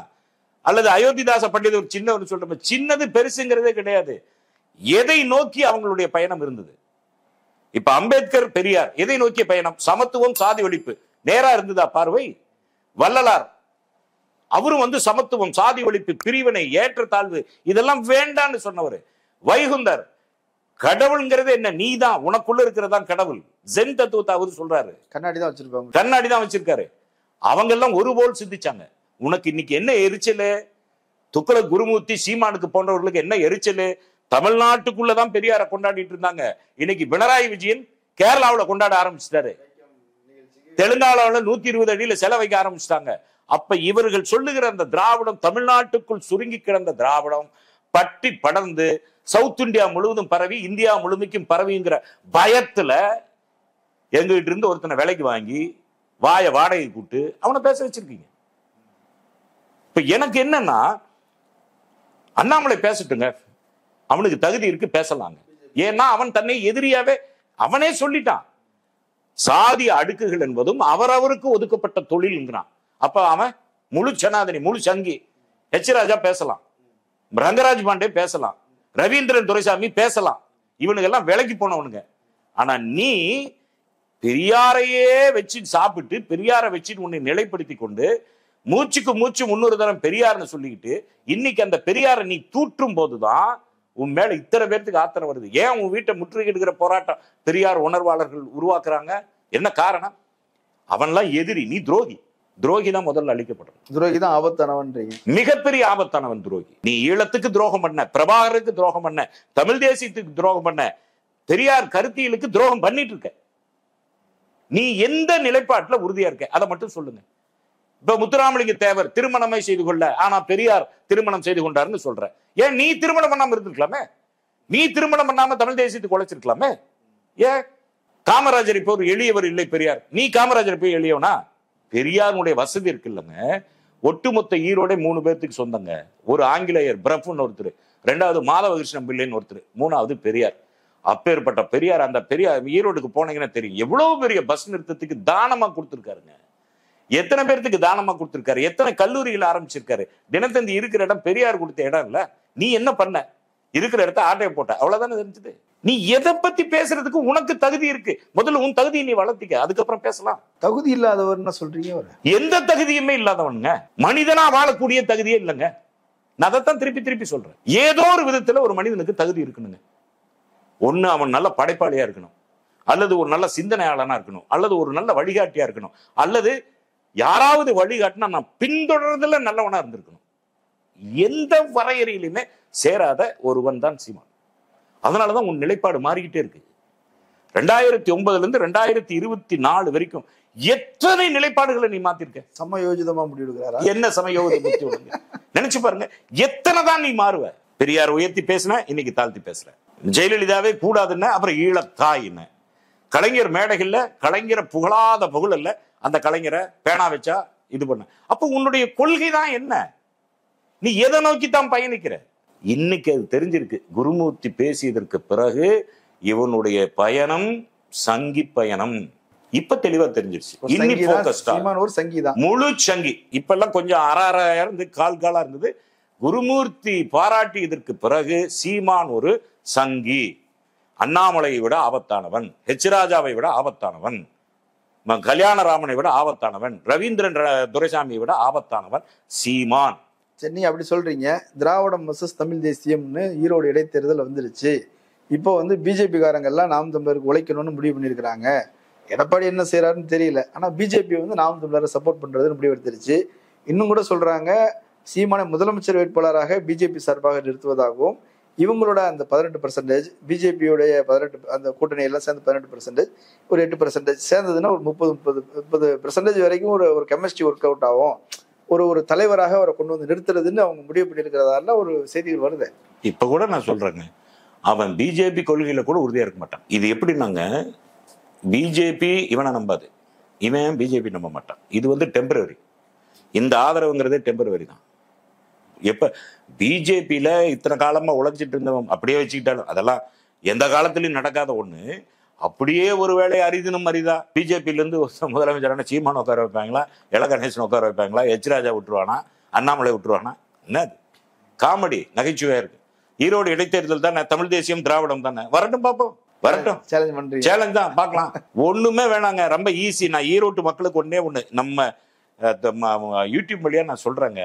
அல்லது அயோத்திதாச பண்டிதர் சின்னவர்னு சொல்லட்டுமா? சின்னது பெருசுங்கிறதே கிடையாது. எதை நோக்கி அவங்களுடைய பயணம் இருந்தது? இப்ப அம்பேத்கர், பெரியார் எதை நோக்கிய பயணம்? சமத்துவம், சாதி ஒழிப்பு. நேரா இருந்ததா பார்வை? வள்ளலார் அவரும் சமத்துவம், சாதி ஒழிப்பு, பிரிவினை, ஏற்றத்தாழ்வு இதெல்லாம் வேண்டான்னு சொன்னவர். வைகுந்தர் கடவுள்ங்கிறது என்ன? நீதான், உனக்குள்ள இருக்கிறதான் கடவுள். ஜென் தத்துவத்தை அவரு சொல்றாரு. கண்ணாடி தான் வச்சிருப்பாங்க, கண்ணாடி தான் வச்சிருக்காரு. அவங்க எல்லாம் ஒருபோல் சிந்திச்சாங்க. உனக்கு இன்னைக்கு என்ன எரிச்சலு? துக்ளக், குருமூர்த்தி, சீமானுக்கு போன்றவர்களுக்கு என்ன எரிச்சலு? தமிழ்நாட்டுக்குள்ளதான் பெரியாரை கொண்டாடிட்டு இருந்தாங்க. இன்னைக்கு பினராயி விஜயன் கேரளாவில் கொண்டாட ஆரம்பிச்சிட்டாரு. தெலுங்கானாவில் 120 அடியில செல வைக்க ஆரம்பிச்சிட்டாங்க. அப்ப இவர்கள் சொல்லுகிற அந்த திராவிடம், தமிழ்நாட்டுக்குள் சுருங்கி கிடந்த திராவிடம் பட்டி படர்ந்து சவுத் இந்தியா முழுவதும் பரவி, இந்தியா முழுமைக்கும் பரவிங்கிற பயத்துல எங்ககிட்ட இருந்து ஒருத்தனை விலைக்கு வாங்கி வாடகை கூட்டு அவனை பேச வச்சிருக்கீங்க. இப்ப எனக்கு என்னன்னா, அண்ணாமலை பேசட்டுங்க, அவனுக்கு தகுதி இருக்கு, பேசலாங்க. ஏன்னா அவன் தன்னை எதிரியாவே அவனே சொல்லிட்டான். சாதி அடுக்குகள் என்பதும் அவரவருக்கு ஒதுக்கப்பட்ட தொழில்ங்கிறான். அப்ப அவன் முழு சனாதனி, முழு சங்கி. எச் ராஜா பேசலாம், ரங்கராஜ் பாண்டே பேசலாம், ரவீந்திரன் துரைசாமி பேசலாம். இவனுக்கு எல்லாம் விலைக்கு போனவனுங்க. ஆனா நீ பெரியாரையே வச்சு சாப்பிட்டு, பெரியாரை வச்சுட்டு உன்னை நிலைப்படுத்தி கொண்டு மூச்சுக்கு மூச்சு 300 தரம் பெரியார்னு சொல்லிக்கிட்டு இன்னைக்கு அந்த பெரியாரை நீ தூற்றும் போதுதான் உன் மேல இத்தனை பேருக்கு ஆத்திரம் வருது. ஏன் உன் வீட்டை முற்றுகையிடுகிற போராட்டம் பெரியார் உணர்வாளர்கள் உருவாக்குறாங்க? என்ன காரணம்? அவன்லாம் எதிரி, நீ துரோகி. துரோகி தான் முதல்ல அழிக்கப்படும். துரோகி தான் ஆபத்தானவன்றீங்க. மிகப்பெரிய ஆபத்தானவன் துரோகி. நீ ஈழத்துக்கு துரோகம் பண்ண, பிரபாகருக்கு துரோகம் பண்ண, தமிழ் தேசியத்துக்கு துரோகம் பண்ண, பெரியார் கருத்தியலுக்கு துரோகம் பண்ணிட்டு இருக்க. நீ எந்த நிலைப்பாட்டுல உறுதியா இருக்க அதை மட்டும் சொல்லுங்க. இப்ப முத்துராமலிங்க தேவர் திருமணமே செய்து கொள்ள, ஆனா பெரியார் திருமணம் செய்து கொண்டாருன்னு சொல்ற. ஏன் நீ திருமணம் பண்ணாம இருந்திருக்கலாமே? நீ திருமணம் பண்ணாம தமிழ் தேசியத்துக்கு உழைச்சிருக்கலாமே? ஏன் காமராஜர் இப்ப ஒரு எளியவர் இல்லை பெரியார், நீ காமராஜர் போய் எளியவனா? பெரியாருடைய வசதி இருக்கு இல்லங்க. ஒட்டுமொத்த ஈரோட 3 பேர்த்துக்கு சொந்தங்க. ஒரு ஆங்கிலேயர் பிரஃப்னு ஒருத்தர், 2வது மாதவகிருஷ்ணன் பிள்ளைன்னு ஒருத்தர், 3வது பெரியார். அப்பேற்பட்ட பெரியார், அந்த பெரியார் ஈரோடுக்கு போனீங்கன்னா தெரியும் எவ்வளவு பெரிய பஸ் நிறுத்தத்துக்கு தானமா கொடுத்திருக்காருங்க. எத்தனை பேர்த்துக்கு தானமா கொடுத்திருக்காரு, எத்தனை கல்லூரிகள் ஆரம்பிச்சிருக்காரு. தினத்தந்தி இருக்கிற இடம் பெரியார் கொடுத்த இடம் இல்ல. நீ என்ன பண்ண? இருக்கிற இடத்த ஆட்டையை போட்ட, அவ்வளவுதானே தெரிஞ்சது. நீ எதை பத்தி பேசுறதுக்கு உனக்கு தகுதி இருக்கு. முதல்ல உன் தகுதியை நீ வளர்த்திக்க, அதுக்கப்புறம் பேசலாம். தகுதி இல்லாதவர் சொல்றீங்க? எந்த தகுதியுமே இல்லாதவனுங்க, மனிதனா வாழக்கூடிய தகுதியே இல்லைங்க. நான் அதைத்தான் திருப்பி சொல்றேன். ஏதோ ஒரு விதத்துல ஒரு மனிதனுக்கு தகுதி இருக்கணுங்க. ஒண்ணு அவன் நல்ல படைப்பாளியா இருக்கணும், அல்லது ஒரு நல்ல சிந்தனையாளனா இருக்கணும், அல்லது ஒரு நல்ல வழிகாட்டியா இருக்கணும், அல்லது யாராவது வழிகாட்டினா நான் பின்தொடர்றதுல நல்லவனா இருந்திருக்கணும். எந்த வரையறையிலுமே சேராத ஒருவன் தான் சீமான். அதனாலதான் உன் நிலைப்பாடு மாறிக்கிட்டே இருக்கு. 2009 இருந்து 2024 வரைக்கும் எத்தனை நிலைப்பாடுகளை நீ மாத்திருக்க? சமயோஜிதமா முடிவெடுக்கிறாரா? என்ன சமயோஜிதம்? நினைச்சு பாருங்க, எத்தனை தான் நீ மாறுவ? பெரியார் உயர்த்தி பேசின, இன்னைக்கு தாழ்த்தி பேசுற. ஜெயலலிதாவே கூடாதுன்னு அப்புறம் ஈழத்தாயின்னு. கலைஞர் மேடைகள்ல கலைஞரை புகழாத புகழ் அல்ல, அந்த கலைஞரை பேனா வச்சா இது பண்ண. அப்ப உன்னுடைய கொள்கை தான் என்ன? நீ எதை நோக்கி தான் பயணிக்கிற? இன்னைக்கு அது தெரிஞ்சிருக்கு. குருமூர்த்தி பேசியதற்கு பிறகு இவனுடைய பயணம் சங்கி பயணம் இப்ப தெளிவா தெரிஞ்சிருச்சு. முழு சங்கி. இப்ப எல்லாம் கொஞ்சம் அரை இருந்து காலா இருந்தது. குருமூர்த்தி பாராட்டியதற்கு பிறகு சீமான் ஒரு சங்கி. அண்ணாமலையை விட ஆபத்தானவன், ஹெச் ராஜாவை விட ஆபத்தானவன், கல்யாணராமனை விட ஆபத்தானவன், ரவீந்திரன் துரைசாமியை விட ஆபத்தானவன் சீமான். சென்னை அப்படி சொல்றீங்க. திராவிடம் வர்சஸ் தமிழ் தேசியம்னு ஈரோடு இடைத்தேர்தல் வந்துருச்சு. இப்போ பிஜேபி காரங்கெல்லாம் நாம் தமிழருக்கு உழைக்கணும்னு முடிவு பண்ணியிருக்கிறாங்க. எடப்பாடி என்ன செய்யறாருன்னு தெரியல, ஆனா பிஜேபி நாம் தமிழரை சப்போர்ட் பண்றதுன்னு முடிவு எடுத்துருச்சு. இன்னும் கூட சொல்றாங்க, சீமானை முதலமைச்சர் வேட்பாளராக பிஜேபி சார்பாக நிறுத்துவதாகவும், இவங்களோட அந்த 18%, பிஜேபியோடைய 18, அந்த கூட்டணி எல்லாம் சேர்ந்து 18%, ஒரு 8% சேர்ந்ததுன்னா ஒரு 30% வரைக்கும் ஒரு கெமிஸ்ட்ரி ஒர்க் அவுட் ஆகும், ஒரு தலைவராக அவரை கொண்டு வந்து நிறுத்துறதுன்னு அவங்க முடிவு பண்ணியிருக்கிறதால ஒரு செய்திகள் வருது. இப்ப கூட நான் சொல்றேங்க, அவன் பிஜேபி கொள்கையில கூட உறுதியா இருக்க மாட்டான். இது எப்படின்னாங்க, பிஜேபி இவனை நம்பாது, இவன் பிஜேபி நம்ப மாட்டான். இது டெம்பரரி. இந்த ஆதரவுங்கிறதே டெம்பரரி தான். எப்ப பிஜேபியில இத்தனை காலமா உழைச்சிட்டு இருந்தவன் அப்படியே வச்சுக்கிட்டாலும், அதெல்லாம் எந்த காலத்திலயும் நடக்காத ஒண்ணு. அப்படியே ஒருவேளை அரிதினும் அரிதா பிஜேபியில இருந்து முதலமைச்சரான சீமான் உட்கார வைப்பாங்களா, எல கணேசன் உட்கார வைப்பாங்களா, எச் ராஜா விட்டுருவானா, அண்ணாமலை விட்டுருவானா? என்ன காமெடி, நகைச்சுவையா இருக்கு. ஈரோடு இடைத்தேர்தல் தானே, தமிழ் தேசியம் திராவிடம் தானே, வரட்டும் பாப்போம், வரட்டும். சேலஞ்ச் தான், பார்க்கலாம். ஒண்ணுமே வேணாங்க, ரொம்ப ஈஸி. நான் ஈரோட்டு மக்களுக்கு ஒண்ணே ஒண்ணு, நம்ம யூடியூப் வழியா நான் சொல்றேங்க,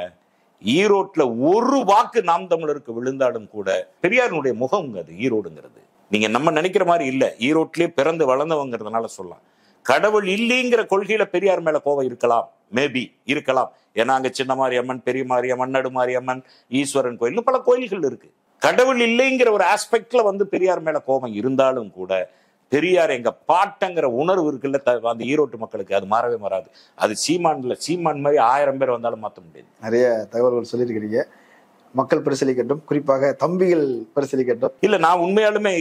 ஈரோட்ல ஒரு வாக்கு நாம் தமிழருக்கு விழுந்தாலும் கூட பெரியாருடைய முகம் அது ஈரோடுங்கிறது. நீங்க நம்ம நினைக்கிற மாதிரி இல்ல, ஈரோட்லயே பிறந்து வளர்ந்தவங்கிறதுனால சொல்லலாம். கடவுள் இல்லைங்கிற கொள்கையில பெரியார் மேல கோவம் இருக்கலாம், மேபி இருக்கலாம். ஏன்னா அங்க சின்ன மாரியம்மன், பெரிய மாரியம்மன், நடு மாரியம்மன், ஈஸ்வரன் கோயில், பல கோயில்கள் இருக்கு. கடவுள் இல்லைங்கிற ஒரு ஆஸ்பெக்ட்ல பெரியார் மேல கோபம் இருந்தாலும் கூட பெரியார் எங்க பாட்டங்கிற உணர்வு இருக்குல்ல அந்த ஈரோட்டு மக்களுக்கு, அது மாறவே மாறாது. அது சீமான் மாதிரி 1000 பேர் வந்தாலும் மாற்ற முடியாது. நிறைய தகவல்கள் சொல்லியிருக்கிறீங்க. மக்கள் பரிசீலிக்கட்டும், குறிப்பாக தம்பிகள் பரிசீலிக்கட்டும். இல்ல, நான் உண்மையாலுமே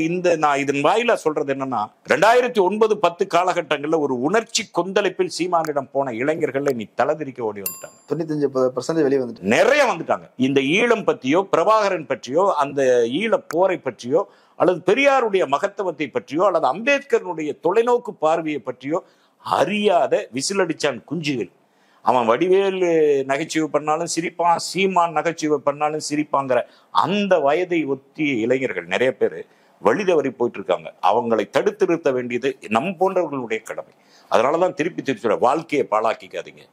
நான் இதன் வாயிலா சொல்றது என்னன்னா, 2009-10 காலகட்டங்கள்ல ஒரு உணர்ச்சி கொந்தளிப்பில் சீமானிடம் போன இளைஞர்கள் நீ தலதிரிக்க ஓடி வந்துட்டாங்க. 95% வெளியே வந்துட்டு நிறைய வந்துட்டாங்க. இந்த ஈழம் பற்றியோ, பிரபாகரன் பற்றியோ, அந்த ஈழ போரை பற்றியோ, அல்லது பெரியாருடைய மகத்துவத்தை பற்றியோ, அல்லது அம்பேத்கருடைய தொலைநோக்கு பார்வையை பற்றியோ அறியாத விசிலடிச்சான் குஞ்சுகள். அவன் வடிவேல் நகைச்சுவை பண்ணாலும் சிரிப்பான், சீமான் நகைச்சுவை பண்ணாலும் சிரிப்பாங்கிற அந்த வயதை ஒத்திய இளைஞர்கள் நிறைய பேர் வழி தவறி போயிட்டு இருக்காங்க. அவங்களை தடுத்து நிறுத்த வேண்டியது நம் போன்றவர்களுடைய கடமை. அதனாலதான் திருப்பி சொல்ற, வாழ்க்கையை பாழாக்கிக்காதீங்க.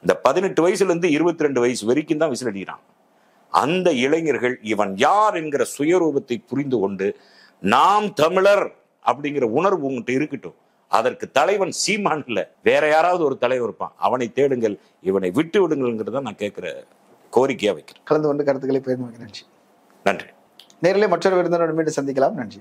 இந்த 18 வயசுல இருந்து 22 வயசு வரைக்கும் தான் விசிலடிக்கிறான். அந்த இளைஞர்கள் இவன் யார் என்கிற சுயரூபத்தை புரிந்து கொண்டு நாம் தமிழர் அப்படிங்கிற உணர்வு உங்ககிட்ட இருக்கட்டும். அதற்கு தலைவன் சீமான் இல்ல, வேற யாராவது ஒரு தலைவர் இருப்பான், அவனை தேடுங்கள், இவனை விட்டு விடுங்கள்ங்கிறத நான் கேட்கிற கோரிக்கையா வைக்கிறேன். கலந்து கொண்டு கருத்துக்களை பகிர்ந்து நன்றி. நன்றி. நேரிலே மற்றொரு விருந்தினரோடு மீண்டும் சந்திக்கலாம். நன்றி.